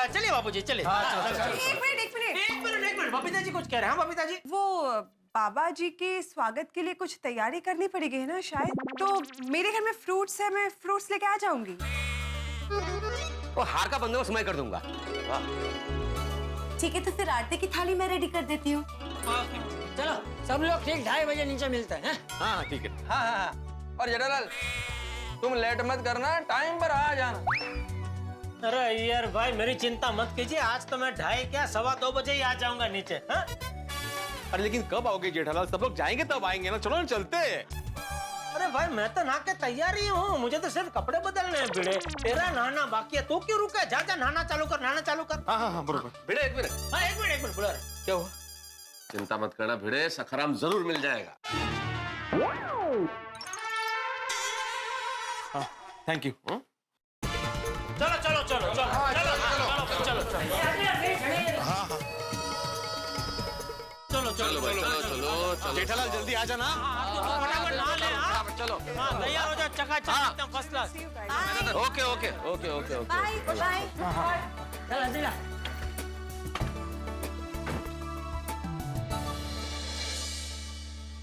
चलिए बाबूजी चलिए। एक मिनट, बबीता जी कुछ कह रहे हैं। हाँ बबीता जी, वो बाबा जी के स्वागत के लिए कुछ तैयारी करनी पड़ेगी है ना शायद। तो मेरे घर में फ्रूट्स है, मैं फ्रूट्स लेके आ जाऊंगी। वो हार का बंदोबस्त मैं कर दूंगा। ठीक है, तो फिर आरती की थाली मैं रेडी कर देती हूँ। चलो सब लोग ठीक 2:30 बजे नीचे मिलते हैं। हाँ ठीक है। हाँ। और जेठालाल, तुम लेट मत करना, टाइम पर आ जाना। अरे यार भाई, मेरी चिंता मत कीजिए, आज तो मैं 2:30 क्या 2:15 बजे ही आ जाऊंगा नीचे। हाँ? अरे लेकिन कब आओगे जेठालाल? सब लोग जाएंगे तब आएंगे ना, चलो ना चलते। अरे भाई मैं तो नहा के तैयार ही हूँ, मुझे तो सिर्फ कपड़े बदलने हैं भिड़े। तेरा नहाना बाकी है, तू क्यों रुका है? जा जा नहाना चालू कर, नहाना चालू कर। हाँ बरोबर। भिड़े एक मिनट। हाँ एक मिनट बुला रहे। क्या हुआ? चिंता मत करना भिड़े, सखाराम जरूर मिल जाएगा। हाँ, थैंक यू। चलो चलो चलो चलो चलो चलो चलो चलो जेठालाल जल्दी आ जाना। फटाफट नहा ले। हाँ चलो। हाँ तैयार हो जा, चकाचक एकदम first class. Okay okay okay okay okay. Bye bye. चला चला।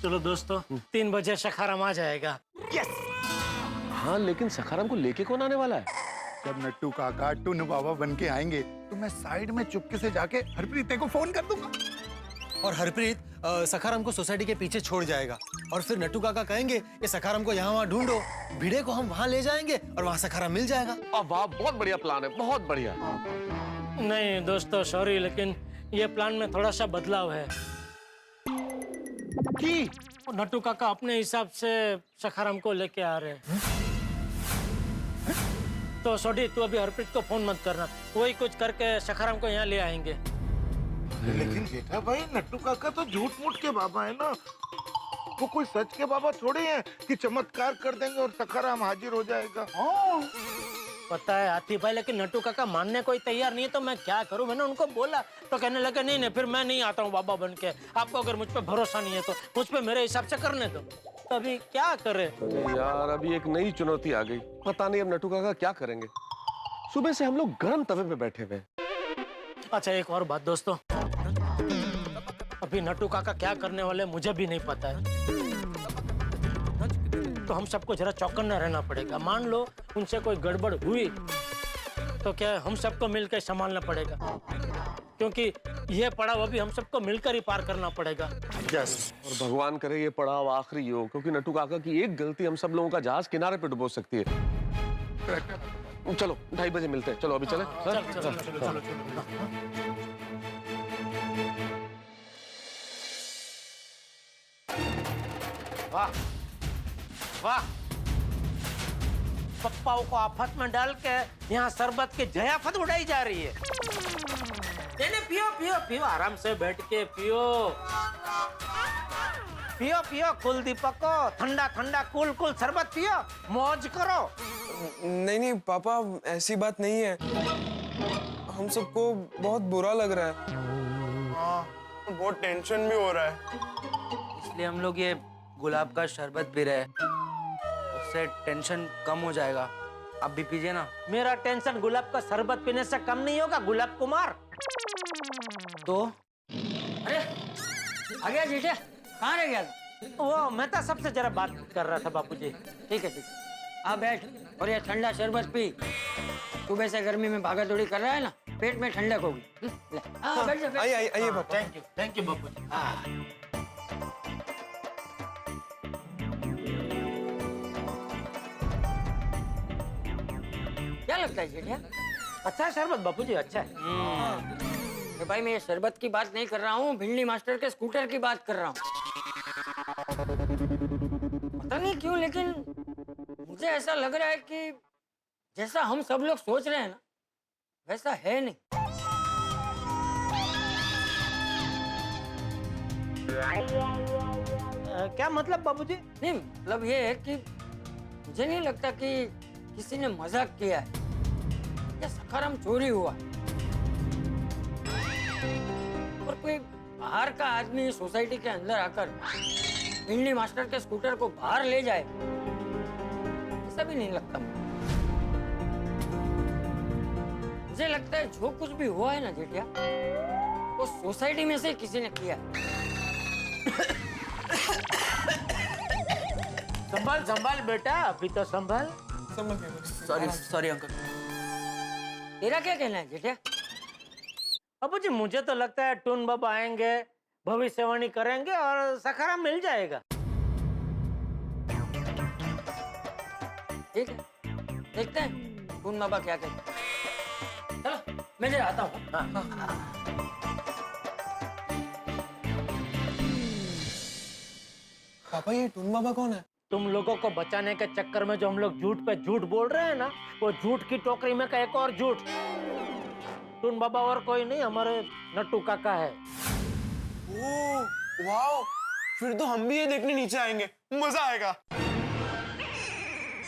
चलो दोस्तों, 3 बजे सखाराम आ जाएगा। हाँ लेकिन सखाराम को लेके कौन आने वाला है? जब नट्टू काका टुन बाबा बन के आएंगे तो मैं साइड में चुपके से जाके हरप्रीत को फोन कर दूंगा। और हरप्रीत सखाराम को सोसाइटी के पीछे छोड़ जाएगा और फिर नट्टू काका कहेंगे कि सखाराम को यहाँ वहाँ ढूंढो, भिड़े को हम वहाँ ले जाएंगे और वहाँ सखाराम मिल जाएगा। वाह, बहुत बढ़िया प्लान है, बहुत बढ़िया। नहीं दोस्तों सॉरी, लेकिन ये प्लान में थोड़ा सा बदलाव है। की नट्टू काका अपने हिसाब से सखाराम को लेके आ रहे हैं। तो सोडी तू अभी हरप्रीत को फोन मत करना, वही कुछ करके सखाराम को यहाँ ले आएंगे। लेकिन जेठा भाई, नट्टू काका तो झूठ मूठ के बाबा है ना, वो कोई सच के बाबा थोड़े हैं कि चमत्कार कर देंगे और सखाराम हाजिर हो जाएगा। पता है आतिफ भाई, लेकिन नट्टू काका मानने को ही तैयार नहीं है, तो मैं क्या करूं? मैंने उनको बोला तो कहने लगे नहीं फिर मैं नहीं आता हूँ बाबा बन के। आपको अगर मुझ पे भरोसा नहीं है तो मुझ पे मेरे हिसाब से करने दो। तो अभी क्या करे? यार अभी एक नई चुनौती आ गई, पता नहीं अब नट्टू काका क्या करेंगे। सुबह से हम लोग गर्म तवे पे बैठे हुए। अच्छा एक और बात दोस्तों, अभी नट्टू काका क्या करने वाले मुझे भी नहीं पता है, तो हम सबको जरा चौकन्ना रहना पड़ेगा। मान लो उनसे कोई गड़बड़ हुई तो क्या हम सबको मिलकर संभालना पड़ेगा, क्योंकि ये पड़ाव अभी हम सबको मिलकर ही पार करना पड़ेगा। और भगवान करे ये पड़ाव आखिरी हो, क्योंकि नट्टू काका की एक गलती हम सब लोगों का जहाज किनारे पे डुबो सकती है। चलो 2:30 बजे मिलते हैं, चलो अभी चले। चलो। वाह वाह, पप्पाओं को आफत में डाल के यहाँ शरबत की जयाफत उड़ाई जा रही है। पियो पियो पियो, आराम से बैठ के पियो पियो पियो। कुलदीपको ठंडा ठंडा कूल कूल शरबत पियो, मौज करो। नहीं पापा, ऐसी बात नहीं है, हम सबको बहुत बुरा लग रहा है। हाँ, बहुत टेंशन भी हो रहा है, इसलिए हम लोग ये गुलाब का शरबत पी रहे हैं, उससे टेंशन कम हो जाएगा। आप भी पीजिए ना। मेरा टेंशन गुलाब का शरबत पीने से कम नहीं होगा गुलाब कुमार। तो अरे आ गया जीजा, कहाँ रह गया? वो मैं तो सबसे जरा बात कर रहा था बापूजी। ठीक है ठीक है, आप बैठ और ये ठंडा शरबत पी। सुबह से गर्मी में भागा दौड़ी कर रहा है ना, पेट में ठंडक होगी। ले, बैठ जा, बैठ। आइए आइए पापा। थैंक यू बापूजी। क्या लगता है जीजा? अच्छा है शरबत बापूजी, अच्छा है। तो भाई मैं ये शरबत की बात नहीं कर रहा हूँ, भिंडी मास्टर के स्कूटर की बात कर रहा हूँ। पता नहीं क्यों लेकिन मुझे ऐसा लग रहा है कि जैसा हम सब लोग सोच रहे हैं ना, वैसा है नहीं। क्या मतलब बाबूजी? नहीं मतलब ये है कि मुझे नहीं लगता कि किसी ने मजाक किया है या सखाराम चोरी हुआ और कोई बाहर का आदमी सोसाइटी के अंदर आकर भिंडी मास्टर के स्कूटर को बाहर ले जाए, ऐसा भी नहीं लगता मुझे लगता है जो कुछ भी हुआ है ना जेठिया, वो सोसाइटी में से किसी ने किया है। संभाल संभाल बेटा, अभी तो संभाल। Sorry sorry uncle. तेरा क्या कहना है जेठिया? बाबूजी मुझे तो लगता है टून बाबा आएंगे, भविष्यवाणी करेंगे और सखाराम मिल जाएगा। ठीक है, देखते हैं टून बाबा क्या कहते हैं। चलो मैं जरा आता हूँ। पापा ये टून बाबा कौन है? तुम लोगों को बचाने के चक्कर में जो हम लोग झूठ पे झूठ बोल रहे हैं ना, वो झूठ की टोकरी में का एक और झूठ। टून बाबा और कोई नहीं, हमारे नट्टू काका है। ओह वाओ, फिर तो हम भी ये देखने नीचे आएंगे, मजा आएगा।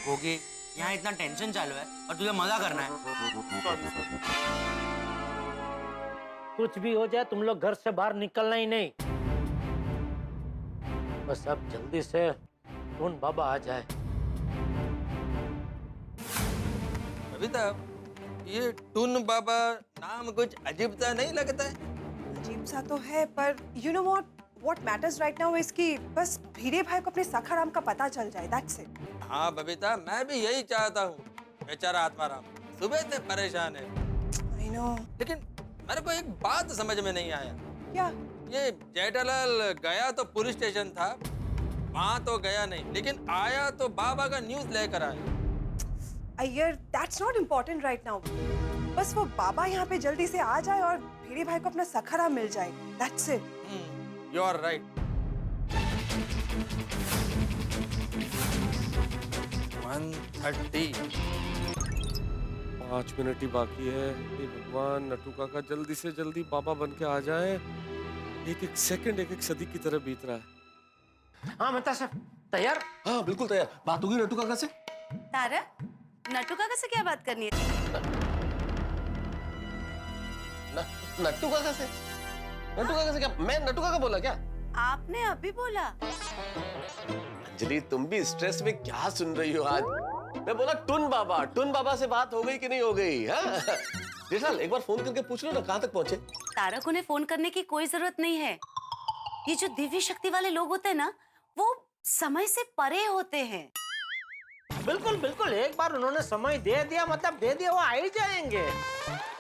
होगी यहाँ इतना टेंशन चालू है और तुझे मजा करना है। कुछ भी हो जाए तुम लोग घर से बाहर निकलना ही नहीं। बस अब जल्दी से टून बाबा आ जाए। बबीता, ये टून बाबा नाम कुछ अजीब सा नहीं लगता है? अजीब सा तो है, पर you know what matters right now is कि बस भिड़े भाई को अपने सखाराम का पता चल जाए, दैट्स इट। हाँ बबीता, मैं भी यही चाहता हूँ। बेचारा आत्माराम सुबह से परेशान है। I know. लेकिन मेरे को एक बात समझ में नहीं आया। क्या? ये जेठालाल गया तो पुलिस स्टेशन था, वहाँ तो गया नहीं, लेकिन आया तो बाबा का न्यूज लेकर आया। Iyer, that's not important right now. बस वो बाबा यहाँ पे जल्दी से आ जाए और भिड़े भाई को अपना सखाराम मिल जाए, that's it. You are right. 1:30। 5 minute ही बाकी है। हे भगवान, नट्टू काका जल्दी से जल्दी बाबा बन के आ जाए। एक एक सेकंड एक एक सदी की तरह बीत रहा है। हाँ मेहता साहब, तैयार? हाँ बिल्कुल तैयार। बात होगी नट्टू काका से? तारा, नट्टू काका से क्या बात करनी है? नट्टू काका से? नट्टू काका से क्या? मैं नट्टू काका बोला क्या? आपने अभी बोला। अंजलि, तुम भी स्ट्रेस में क्या सुन रही हो आज? मैं बोला टून बाबा से बात हो गई कि नहीं हो गई? हाँ? जेठालाल एक बार फोन करके पूछ लो ना कहाँ तक पहुंचे। तारक, उन्हें फोन करने की कोई जरूरत नहीं है। ये जो दिव्य शक्ति वाले लोग होते हैं ना, वो समय से परे होते हैं। बिल्कुल बिल्कुल, एक बार उन्होंने समय दे दिया मतलब दे दिया, वो आ ही जाएंगे।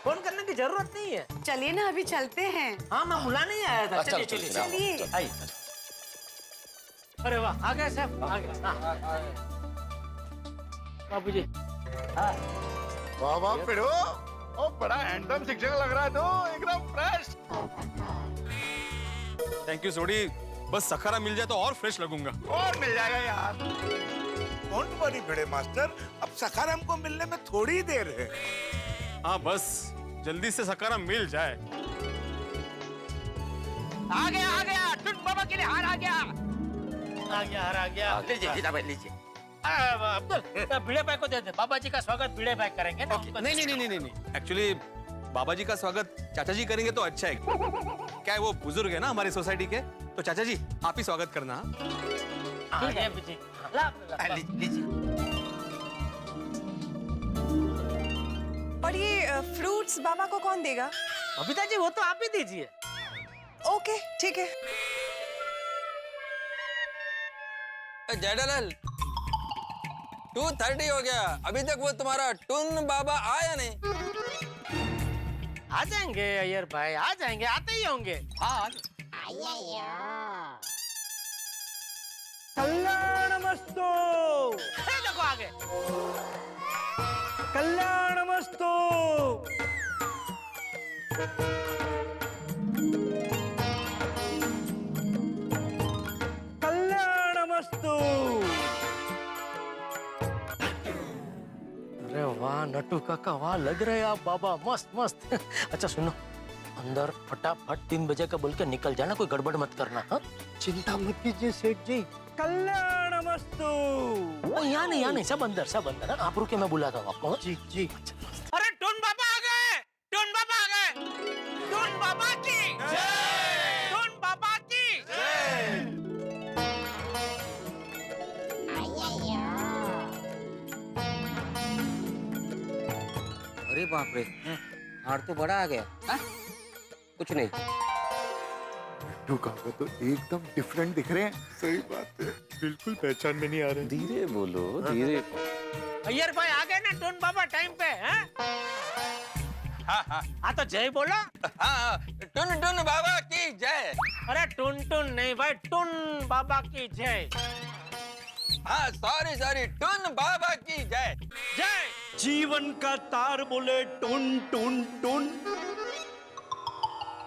फोन करने की जरूरत नहीं है। चलिए ना, अभी चलते हैं। हाँ मैं बुलाने ही आया था। चलिए चलिए चलिए। आइए। अरे वाह, आ गए साहब, आ गए। बाबूजी। वाह वाह पिड़ो, ओ बड़ा हैंडसम शिक्षक लग रहा है तो, एकदम फ्रेश। थैंक यू सोडी, बस सखारा मिल जाए तो और फ्रेश लगूंगा। और मिल जाएगा यार। डोंट वरी भिड़े मास्टर, अब सखाराम को मिलने में थोड़ी देर है। हाँ बस जल्दी से सखारा मिल जाए। आ गया टून बाबा के लिए हार आ गया। आ गया। लीजिए किताबें लीजिए। अब्दुल, भिड़े भाई को दे दे। बाबा जी का स्वागत भिड़े भाई करेंगे ना। नहीं। एक्चुअली बाबा जी का स्वागत चाचा जी करेंगे तो अच्छा है। क्या है, वो बुजुर्ग है ना हमारी सोसाइटी के, तो चाचा जी आप ही स्वागत करना। लीजिए। और ये फ्रूट्स बाबा को कौन देगा? बबीता जी वो तो आप ही दीजिए। ओके ठीक है। जेठालाल 2:30 हो गया, अभी तक वो तुम्हारा टुन बाबा आया नहीं। आ जाएंगे अय्यर भाई, आ जाएंगे, आते ही होंगे। हाँ कल्याणमस्तु। देखो आगे। कल्याणमस्तु। कल्याणमस्तु। अरे वाह नट्टू काका, वाह लग रहे हैं आप बाबा, मस्त मस्त। अच्छा सुनो, अंदर फटाफट 3 बजे का बोल के निकल जाना, कोई गड़बड़ मत करना। हाँ चिंता मत कीजिए सेठ जी। कल्याणमस्तु। यहाँ नहीं, सब अंदर हाँ? आप रुके, मैं बुलाता हूँ आपको। जी जी। अरे टुन बाबा आ गए, टुन बाबा आ गए। टुन बाबा की जय, टुन बाबा की जय। अरे बाप रे, हार तो बड़ा आ गया। हा? कुछ नहीं। नट्टू काका तो एकदम डिफरेंट दिख रहे हैं। सही बात है, बिल्कुल पहचान में नहीं आ रहे। धीरे बोलो, धीरे। अय्यर भाई आ गए ना टुन बाबा टाइम पे, हैं? हाँ तो जय बोलो। हाँ, टुन टुन बाबा की जय। अरे टुन टुन नहीं भाई, टुन बाबा की जय। हाँ सॉरी, टुन बाबा की जय। जय। जीवन का तार बोले टुन टुन टुन,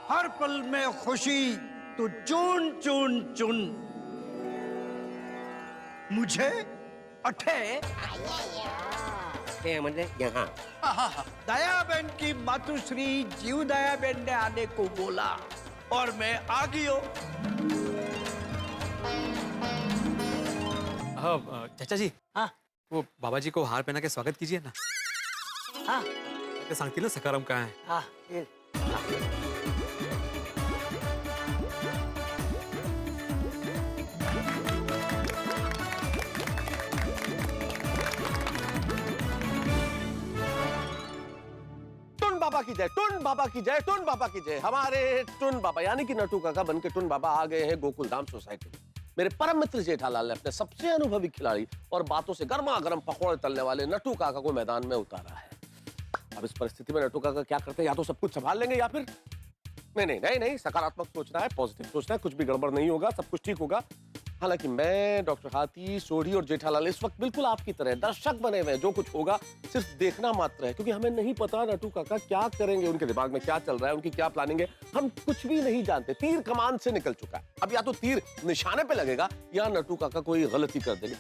हर पल में खुशी तो चुन चुन चुन। मुझे अठे यहाँ दयाबेन की मातुश्री जीव दयाबेन ने आने को बोला और मैं आ गयो। हाँ चाचा जी, हाँ वो बाबा जी को हार पहना के स्वागत कीजिए ना। हाँ ते सांगतील ना सकाराम काय आहे। हाँ ये। टुन बाबा की जय, टुन बाबा की जय, टुन बाबा की जय। हमारे टुन बाबा यानी कि नट्टू काका बन के टुन बाबा आ गए हैं गोकुलधाम सोसाइटी में। मेरे परम मित्र जेठालाल ने अपने सबसे अनुभवी खिलाड़ी और बातों से गर्मा गर्म पकौड़े तलने वाले नट्टू काका को मैदान में उतारा है। अब इस परिस्थिति में नट्टू काका क्या करते हैं, या तो सब कुछ संभाल लेंगे या फिर नहीं, सकारात्मक सोचना है, पॉजिटिव सोचना है, कुछ भी गड़बड़ नहीं होगा, सब कुछ ठीक होगा। हालांकि मैं, डॉक्टर हाथी, सोढ़ी और जेठालाल इस वक्त बिल्कुल आपकी तरह दर्शक बने हुए हैं। जो कुछ होगा सिर्फ देखना मात्र है, क्योंकि हमें नहीं पता नट्टू काका क्या करेंगे, उनके दिमाग में क्या चल रहा है, उनकी क्या प्लानिंग है, हम कुछ भी नहीं जानते। तीर कमान से निकल चुका है। अब या तो तीर निशाने पे लगेगा या नट्टू काका कोई गलती कर देंगे।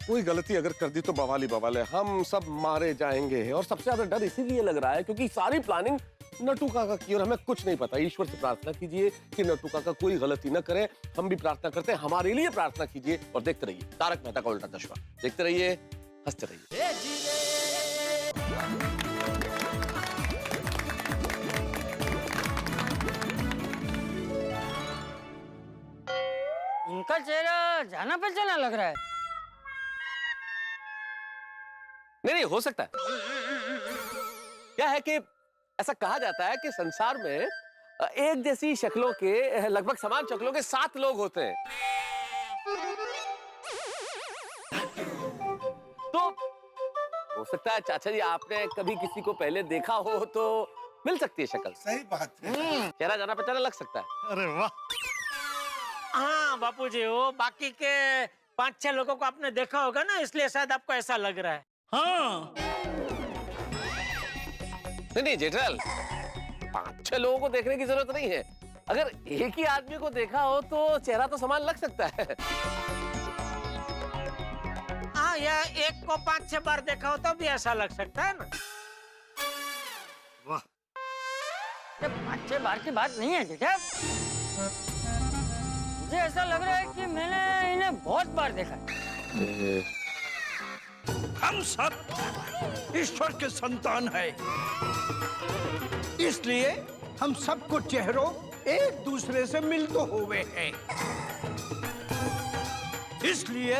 कोई गलती अगर कर दी तो बवाल ही बवाल है, हम सब मारे जाएंगे। और सबसे ज्यादा डर इसीलिए लग रहा है क्योंकि सारी प्लानिंग नट्टू काका की और हमें कुछ नहीं पता। ईश्वर से प्रार्थना कीजिए कि नट्टू काका कोई गलती न करे। हम भी प्रार्थना करते हैं, हमारे लिए प्रार्थना कीजिए और देखते रहिए तारक मेहता का उल्टा चश्मा। देखते रहिए, हंसते रहिए। इनका चेहरा जाना पहचाना लग रहा है। नहीं, हो सकता है। क्या है कि ऐसा कहा जाता है कि संसार में एक जैसी शक्लों के, लगभग समान शक्लों के 7 लोग होते हैं। तो हो सकता है चाचा जी आपने कभी किसी को पहले देखा हो तो मिल सकती है शक्ल। सही बात है। चेहरा जाना पहचाना लग सकता है। अरे वाह। हाँ बापूजी, वो बाकी के 5-6 लोगों को आपने देखा होगा ना, इसलिए शायद आपको ऐसा लग रहा है। हाँ नहीं जेठल, 5-6 लोगों को देखने की जरूरत नहीं है। अगर एक ही आदमी को देखा हो तो चेहरा तो समान लग सकता है। हाँ, या एक को 5-6 बार देखा हो तो भी ऐसा लग सकता है ना। वाह। 5-6 बार की बात नहीं है जेठा, मुझे ऐसा लग रहा है कि मैंने इन्हें बहुत बार देखा है। हम सब ईश्वर के संतान हैं, इसलिए हम सबको चेहरों एक दूसरे से मिलते हुए हैं। इसलिए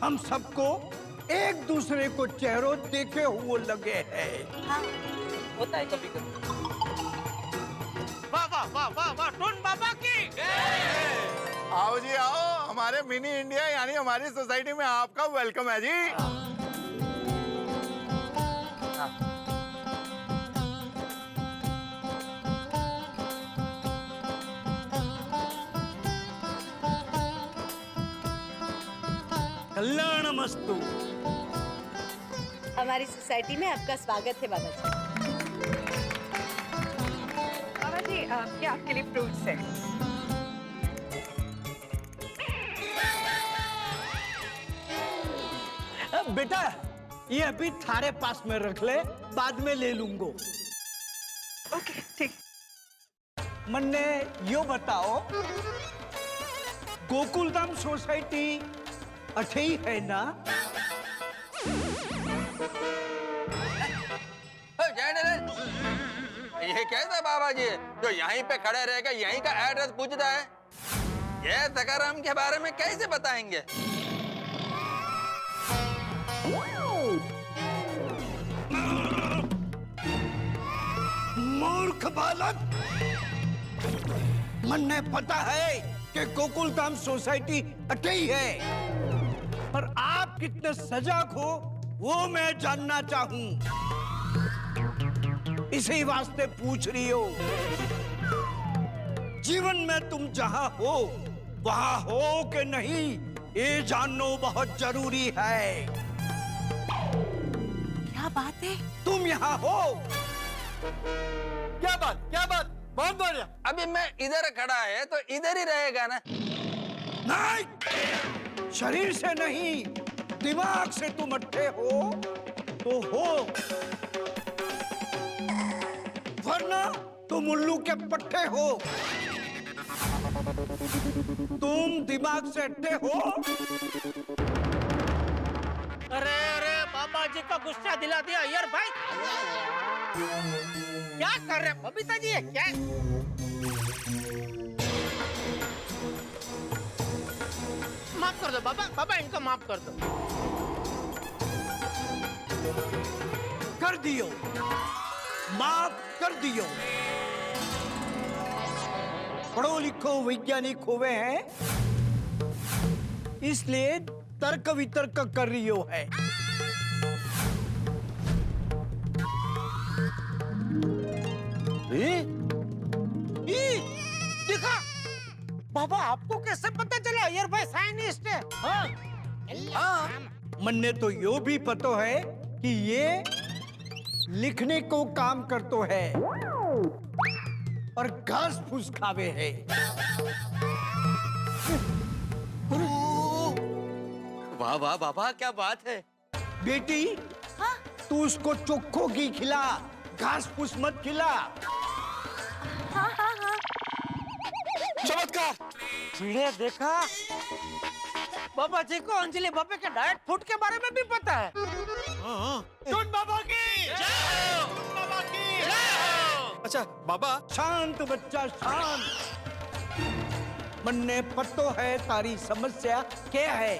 हम सबको एक दूसरे को चेहरों देखे हुए लगे हैं। हाँ होता है कभी कभी। वाह वाह वाह वाह वाह, टुन बाबा की आओ जी आओ, हमारे मिनी इंडिया यानी हमारी सोसाइटी में आपका वेलकम है जी। कल्याणमस्तु। हमारी सोसाइटी में आपका स्वागत है बाबा जी। बाबा जी ये आपके लिए फ्रूट्स है। बेटा ये अभी थारे पास में रख ले, बाद में ले लूंगा। ओके ठीक। मन्ने यो बताओ, गोकुलधाम सोसाइटी अठे ही है ना? ये कैसा बाबा जी जो यहीं पे खड़े रहकर यहीं का एड्रेस पूछता है? ये सखाराम के बारे में कैसे बताएंगे? मूर्ख बालक, मन्ने पता है कि गोकुलधाम सोसाइटी अठे ही है, पर आप कितने सजग हो वो मैं जानना चाहूं, इसी वास्ते पूछ रही हो। जीवन में तुम जहां हो वहां हो कि नहीं, ये जानना बहुत जरूरी है। क्या बात है? तुम यहाँ हो। क्या बात बहुत बढ़िया। अभी मैं इधर खड़ा है तो इधर ही रहेगा ना? नहीं, शरीर से नहीं, दिमाग से तुम अट्ठे हो तो हो, वरना तुम उल्लू के पट्टे हो। तुम दिमाग से अट्ठे हो। अरे अरे बाबा जी का गुस्सा दिला दिया यार भाई। क्या कर रहे हैं बबीता जी? ये क्या? माफ कर दो बाबा, बाबा इनको माफ कर दो। कर दियो, माफ कर दियो। पढ़ो लिखो वैज्ञानिक हुए हैं, इसलिए तर्क वितर्क कर रही हो है। देखा बाबा, आपको कैसे पता चला? यार भाई साइंटिस्ट है। हाँ, मन्ने तो यो भी पता है कि ये लिखने को काम करतो है और घास फूस खावे है। वाह वाह बाबा, क्या बात है। बेटी, तू उसको चोखो घी खिला, घास फूस मत खिला। हाँ हाँ हाँ। चमत्कार। भिड़े देखा, बाबा जी को अंजलि बाबा के डाइट फूड के बारे में भी पता है। टुन बाबा की जय। टुन बाबा की जय। अच्छा बाबा। शांत बच्चा शांत। मन्ने पतो है तारी समस्या क्या है?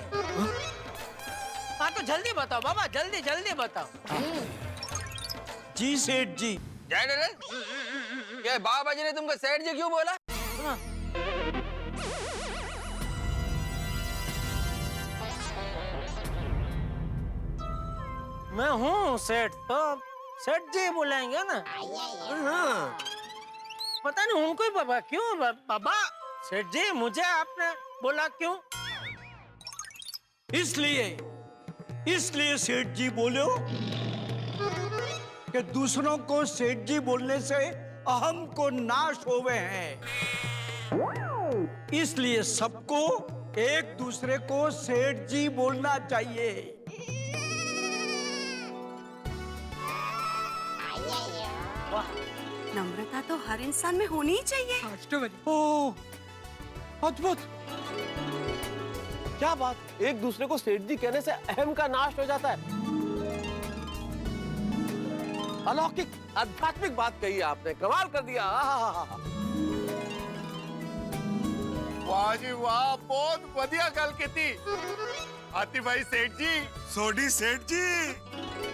हाँ तो जल्दी बताओ बाबा, जल्दी जल्दी बताओ। जी सेठ जी। जय डरे। ये बाबा जी ने तुमको सेठ जी क्यों बोला? मैं हूँ सेठ, तो सेठ जी बुलाएंगे ना। हाँ, पता नहीं उनको ही बाबा क्यों। बाबा सेठ जी, मुझे आपने बोला क्यों? इसलिए सेठ जी बोलो कि दूसरों को सेठ जी बोलने से अहम को नाश होवे हैं, इसलिए सबको एक दूसरे को सेठ जी बोलना चाहिए। नम्रता तो हर इंसान में होनी ही चाहिए। ओह, अद्भुत। क्या बात, एक दूसरे को सेठ जी कहने से अहम का नाश हो जाता है। अलौकिक आध्यात्मिक बात कही आपने, कमाल कर दिया। वाह जी वाह, बहुत बढ़िया गल की थी। हाथी भाई सेठ जी, सोडी सेठ जी,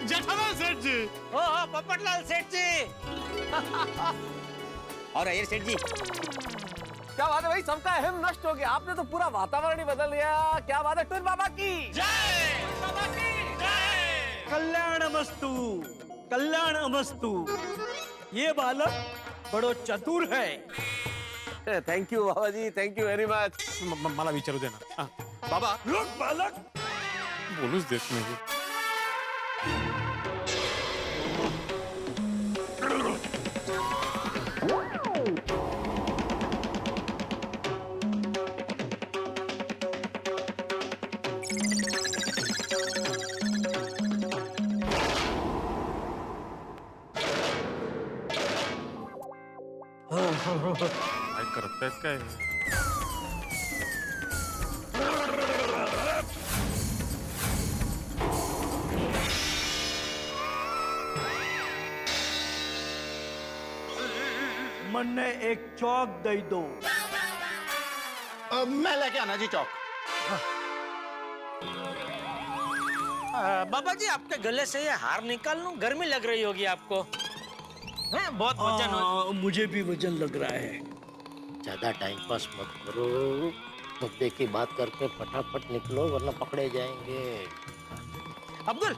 जेठालाल सेठ जी, ओ पोपटलाल सेठ जी। और अय्यर सेठ जी, क्या बात है भाई, सबका अहम नष्ट हो गया, आपने तो पूरा वातावरण ही बदल दिया। क्या बात है, टून बाबा की जय, बाबा की जय। कल्याणमस्तु, कल्याणमस्तु। ये बालक बड़ो चतुर है। Thank you Baba ji, thank you very much. मला विचारू दे ना बाबा, रुक बालक, बोलूच देत नाही। काय करतायत काय? मन्ने एक चौक दे दो। मैं लेके आना जी चौक। बाबा जी, आपके गले से ये हार निकाल लूं, गर्मी लग रही होगी आपको। हैं, बहुत वजन हो। मुझे भी वजन लग रहा है। ज्यादा टाइम पास मत करो, मुद्दे की बात करके फटाफट निकलो वरना पकड़े जाएंगे। अब्दुल,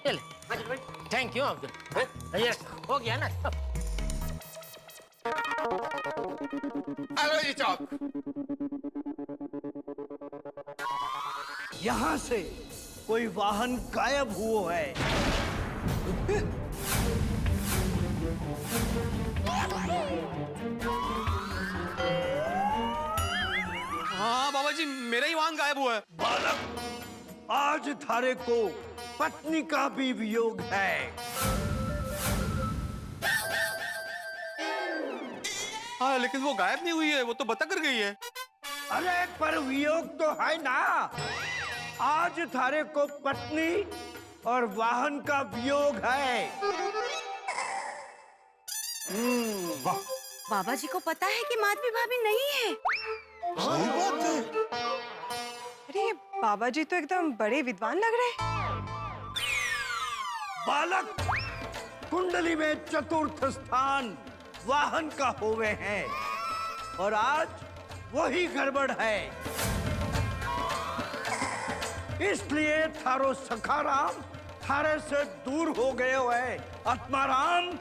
ये ले। Thank you Abdul. यस, हो गया ना। हेलो जी चौक। यहाँ से कोई वाहन गायब हुआ है। हाँ बाबा जी, मेरा ही वाहन गायब हुआ है। बालक, आज थारे को पत्नी का भी वियोग है। हाँ, लेकिन वो गायब नहीं हुई है, वो तो बता कर गई है। अरे पर वियोग तो है ना। आज थारे को पत्नी और वाहन का वियोग है। वाह। बाबा जी को पता है कि माधवी भाभी नहीं है। सही बात है। अरे बाबा जी तो एकदम बड़े विद्वान लग रहे हैं। बालक, कुंडली में चतुर्थ स्थान वाहन का होवे हैं और आज वही गड़बड़ है। इसलिए थारो सखाराम थारे से दूर हो गए है। आत्माराम,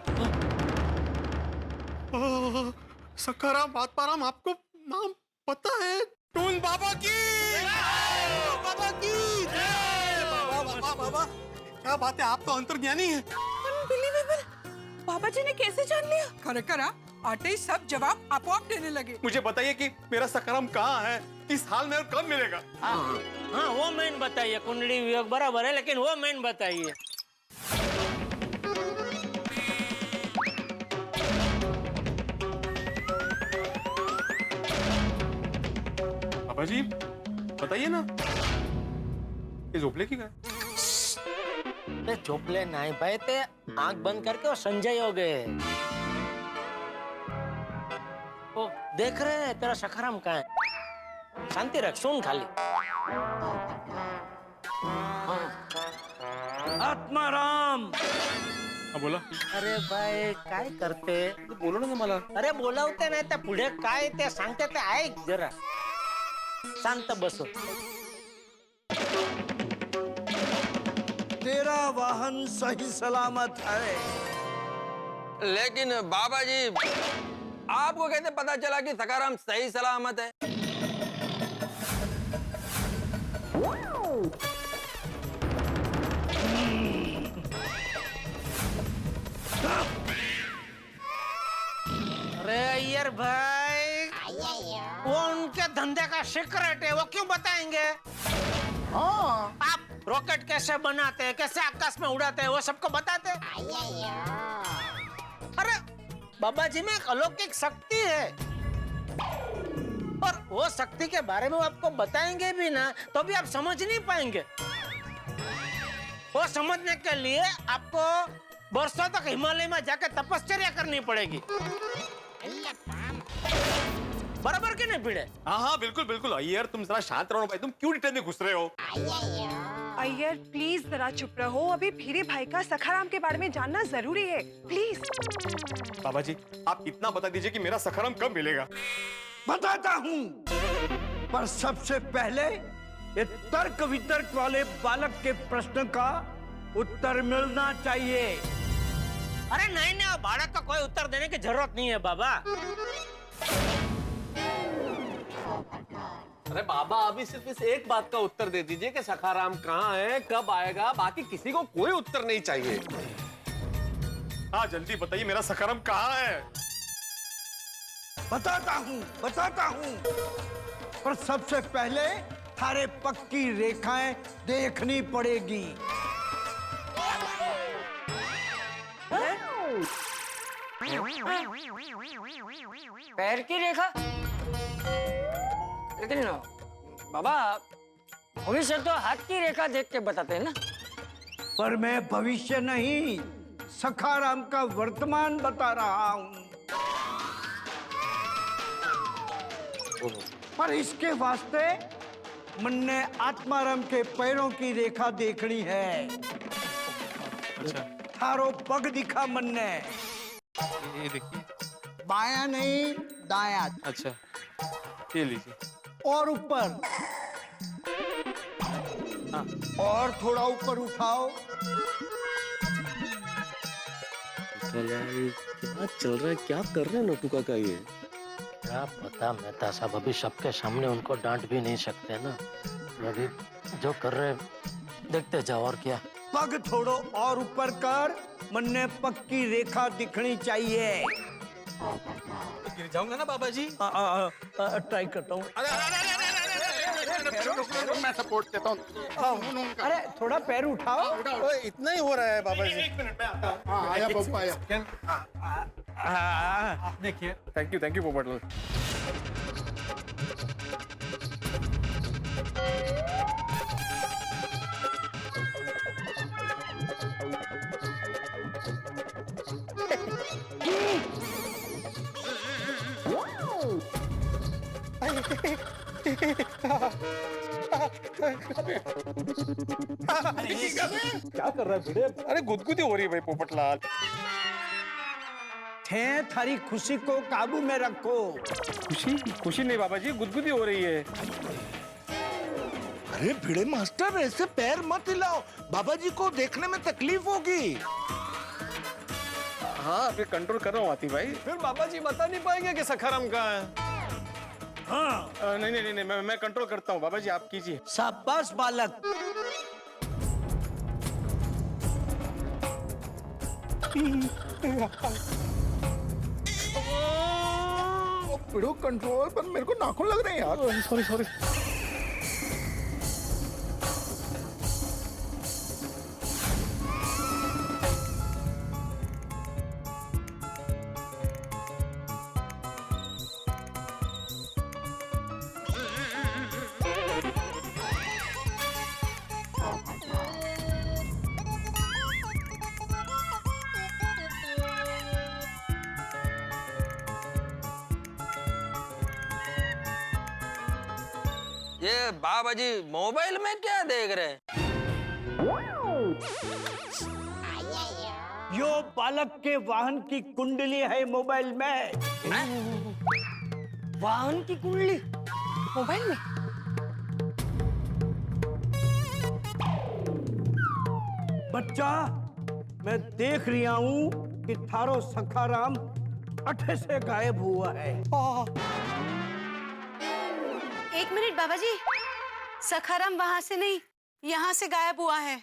सखाराम आत्माराम, आपको नाम पता है? टून बाबा की बाबा की जय। बाबा बाबा, क्या बात है, आप तो अंतर्ज्ञानी हैं। अनबिलीवेबल, बाबा जी ने कैसे जान लिया? खरेखर आते ही सब जवाब आपो आप देने लगे। मुझे बताइए कि मेरा सखाराम कहाँ है, इस हाल में और कब मिलेगा? हाँ, वो मेन बताइए। कुंडली वियोग बराबर है, लेकिन वो मेन बताइए। बाबा जी बताइए ना, ये झोपले की काय? ते चोपले नहीं भाई, ते आंख बंद करके वो संजय हो गए। वो देख रहे हैं तेरा सखाराम कहाँ है। शांति रख, सुन खाली। आत्माराम। हाँ बोला। अरे भाई काय करते? बोलो ना मला। अरे बोलावते नाही तर पुढे काय ते सांगते ते ऐक जरा, शांत बसो। तेरा वाहन सही सलामत है। लेकिन बाबा जी, आपको कैसे पता चला कि सखाराम सही सलामत है? अरे अय्यर भाई, वो उनके धंधे का सीक्रेट है, वो क्यों बताएंगे? हाँ, आप रॉकेट कैसे बनाते हैं, कैसे आकाश में उड़ाते हैं, वो सबको बताते। अरे बाबा जी में एक अलौकिक शक्ति है, और वो शक्ति के बारे में वो आपको बताएंगे भी ना तो भी आप समझ नहीं पाएंगे। वो समझने के लिए आपको बरसों तक हिमालय में जाकर तपस्या करनी पड़ेगी। बराबर के नहीं पीड़े? हाँ हाँ बिल्कुल बिल्कुल अय्यर, तुम जरा शांत रहो भाई, तुम क्यों डिटेल में घुस रहे हो? अय्यर प्लीज जरा चुप रहो, अभी भीड़े भाई का सखाराम के बारे में जानना जरूरी है, प्लीज। बाबा जी आप इतना बता दीजिए कि मेरा सखाराम कब मिलेगा? बताता हूँ, पर सबसे पहले ये तर्क वितर्क वाले बालक के प्रश्न का उत्तर मिलना चाहिए। अरे नहीं नहीं, बालक का कोई उत्तर देने की जरूरत नहीं है बाबा। अरे बाबा अभी सिर्फ इस एक बात का उत्तर दे दीजिए कि सखाराम कहाँ है, कब आएगा, बाकी किसी को कोई उत्तर नहीं चाहिए। हाँ जल्दी बताइए मेरा सखाराम कहाँ है? बताता हूँ, पर सबसे पहले थारे पक्की रेखाएं देखनी पड़ेगी। पैर की रेखा? लेकिन बाबा भविष्य तो हाथ की रेखा देख के बताते हैं ना। पर मैं भविष्य नहीं, सखाराम का वर्तमान बता रहा हूँ। पर इसके वास्ते मन ने आत्माराम के पैरों की रेखा देखनी है। अच्छा थारो पग दिखा मन ने। ये देखिए। बाया नहीं दाया। अच्छा ये लीजिए। और ऊपर। हाँ। और थोड़ा ऊपर उठाओ। क्या चल रहा है, क्या कर रहे हैं नटू काका ये? क्या पता मेहता साहब, अभी सबके सामने उनको डांट भी नहीं सकते ना, अभी जो कर रहे देखते जाओ। और क्या? पग थोड़ो और ऊपर कर, मन ने पक्की रेखा दिखनी चाहिए। गिर जाऊंगा ना बाबा जी? ट्राई करता हूँ। मैं सपोर्ट देता हूँ। अरे थोड़ा पैर उठाओ। इतना ही हो रहा है बाबा जी। एक मिनट में आता हूँ। हाँ आया बब्बा आया। देखिए। Thank you Popatlal. क्या कर रहा है भिड़े? अरे गुदगुदी हो रही है भाई पोपटलाल। थे थारी खुशी को काबू में रखो। खुशी नहीं बाबा जी, गुदगुदी हो रही है। अरे भिड़े मास्टर ऐसे पैर मत हिलाओ, बाबा जी को देखने में तकलीफ होगी। हाँ अभी कंट्रोल कर रहा हूँ आती भाई। फिर बाबा जी बता नहीं पाएंगे कि सखाराम कहाँ है? हाँ नहीं मैं कंट्रोल करता हूँ बाबा जी, आप कीजिए। शाबाश बालक। पिड़ो कंट्रोल, पर मेरे को नाखून लग रहे हैं यार। सॉरी। ये बाबा जी मोबाइल में क्या देख रहे हैं? यो बालक के वाहन की कुंडली है मोबाइल में। वाहन की कुंडली मोबाइल में? बच्चा, मैं देख रहा हूँ कि थारो सखाराम अठे से गायब हुआ है। एक मिनट बाबा जी, सखाराम वहां से नहीं, यहाँ से गायब हुआ है।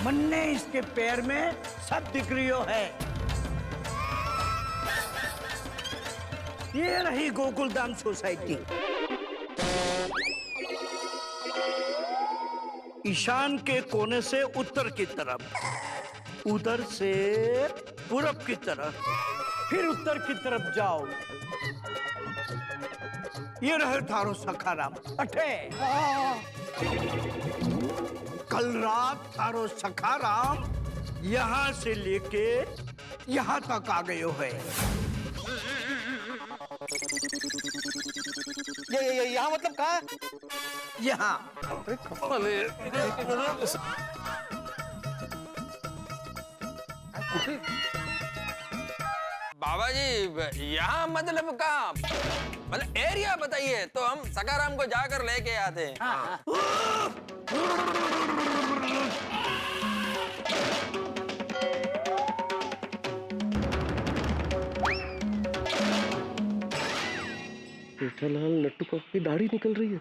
मन ने इसके पैर में सब दिख रही है। ये रही गोकुलधाम सोसाइटी। ईशान के कोने से उत्तर की तरफ, उधर से पूरब की तरफ, फिर उत्तर की तरफ जाओ। ये रहे थारो सखाराम अठे। कल रात थारो सखाराम यहाँ से लेके यहाँ तक आ गयो है। ये यहाँ मतलब कहाँ है? यहाँ अरे कमाल है। बाबा जी यहाँ मतलब कहाँ? मतलब एरिया बताइए तो हम सखाराम को जाकर लेके आते हैं। जेठालाल नट्टू काका की दाढ़ी निकल रही है।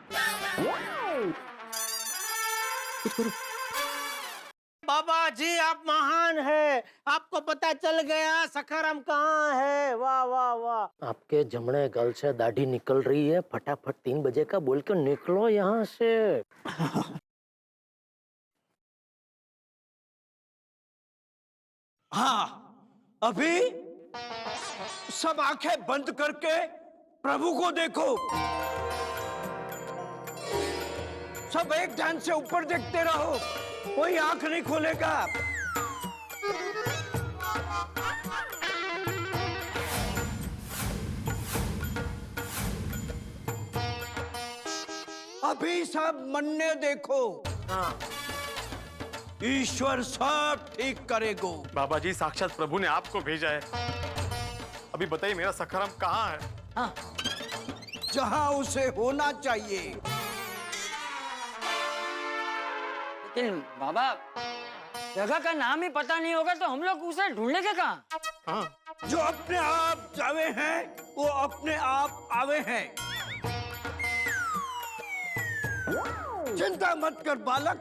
कुछ करो। बाबा जी आप महान है, आपको पता चल गया सखाराम कहाँ है। वाह वाह वाह। आपके जमणे गल से दाढ़ी निकल रही है, फटाफट 3 बजे का बोल के निकलो यहाँ से। हाँ, अभी सब आंखें बंद करके प्रभु को देखो। सब एक ध्यान से ऊपर देखते रहो, कोई आंख नहीं खोलेगा। अभी सब मन ने देखो। ईश्वर सब ठीक करेगो। बाबा जी साक्षात प्रभु ने आपको भेजा है। अभी बताइए मेरा सखाराम कहाँ है? हाँ, जहां उसे होना चाहिए। लेकिन बाबा जगह का नाम ही पता नहीं होगा तो हम लोग उसे ढूंढेंगे कहाँ? हाँ। जो अपने आप जावे हैं वो अपने आप आवे हैं। चिंता मत कर बालक,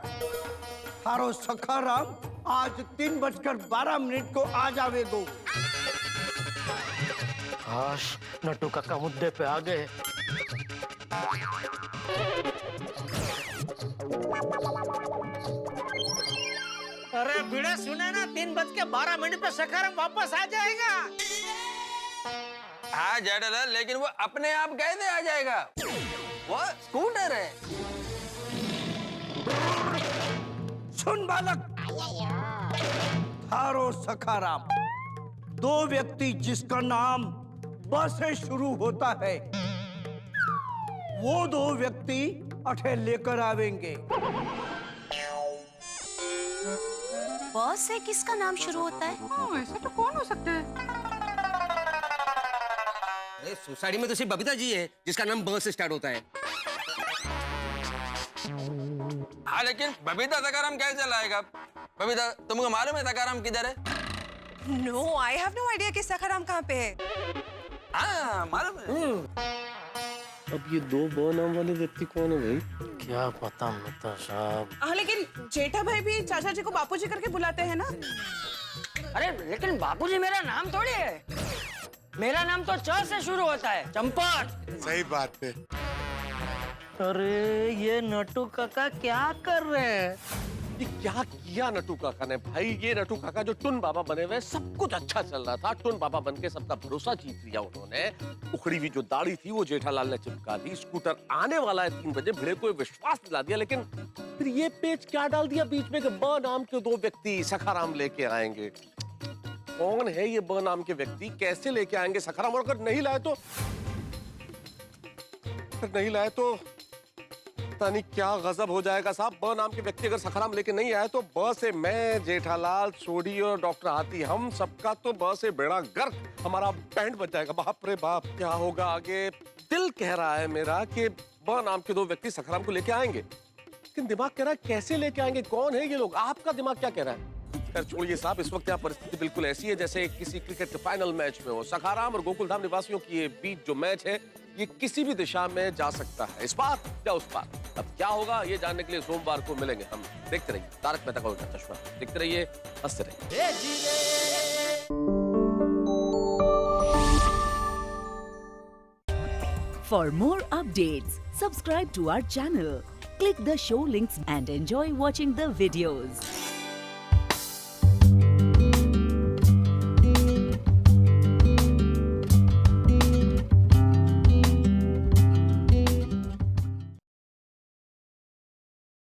थारो सखाराम आज 3:12 को आ जावेगो। काश नट्टू काका मुद्दे पे आ गए। अरे भिड़े सुने ना, 3:12 पे सखाराम वापस आ जाएगा। हाँ जेठालाल, लेकिन वो अपने आप कैसे आ जाएगा? वो स्कूटर है। सुन बालक, थारो सखाराम 2 व्यक्ति जिसका नाम ब से शुरू होता है, वो 2 व्यक्ति अठे लेकर आवेंगे। बॉस से किसका नाम शुरू होता है? ऐसा तो कौन हो सकता है? अरे सोसाइटी में तो सिर्फ बबीता जी है जिसका नाम ब से स्टार्ट होता है। हाँ लेकिन बबीता सखाराम कैसे लाएगा? बबीता तुमको मालूम है सखाराम किधर है? No, I have no idea कि सखाराम कहाँ पे है। हाँ मालूम है। अब ये 2 ब नाम वाले व्यक्ति कौन है भाई? क्या पता मित्र साहब। हाँ लेकिन जेठा भाई भी चाचा जी को बापूजी करके बुलाते हैं ना। अरे लेकिन बापूजी मेरा नाम थोड़ी है। मेरा नाम तो च से शुरू होता है, चंपक। सही बात है। अरे ये नट्टू काका क्या कर रहे हैं? ये क्या किया नट्टू काका ने भाई? ये नट्टू काका जो टुन बाबा बने हुए, सब कुछ अच्छा चल रहा था, टुन बाबा बन के सबका भरोसा जीत लिया उन्होंने। उखड़ी हुई जो दाढ़ी थी वो जेठालाल ने चिपका दी। स्कूटर आने वाला है 3 बजे, भिड़े को विश्वास दिला दिया। लेकिन फिर ये पेच क्या डाल दिया बीच में कि ब नाम के 2 व्यक्ति सखाराम लेके आएंगे। कौन है ये ब नाम के व्यक्ति? कैसे लेके आएंगे सखाराम? और अगर नहीं लाए तो पता नहीं क्या गजब हो जाएगा साहब। ब नाम के व्यक्ति अगर सखाराम लेके नहीं आए तो ब से मैं, जेठालाल, सोडी और डॉक्टर हाथी, हम सबका तो ब से बेड़ा गर्क, हमारा बैंड बच जाएगा। बाप रे बाप, क्या होगा आगे? दिल कह रहा है मेरा कि ब नाम के 2 व्यक्ति सखाराम को लेके आएंगे, लेकिन दिमाग कह रहा है कैसे लेके आएंगे? कौन है ये लोग? आपका दिमाग क्या कह रहा है? खैर छोड़िए साहब, इस वक्त यहाँ परिस्थिति बिल्कुल ऐसी है जैसे किसी क्रिकेट के फाइनल मैच में हो। सखाराम और गोकुलधाम निवासियों की ये बीच जो मैच है, ये किसी भी दिशा में जा सकता है, इस पार या उस पार। अब क्या होगा ये जानने के लिए सोमवार को मिलेंगे हम। देखते रहिए तारक मेहता का उल्टा चश्मा, देखते रहिए, हंसते रहिए। For more updates, subscribe to our channel, click the show links and enjoy watching the videos.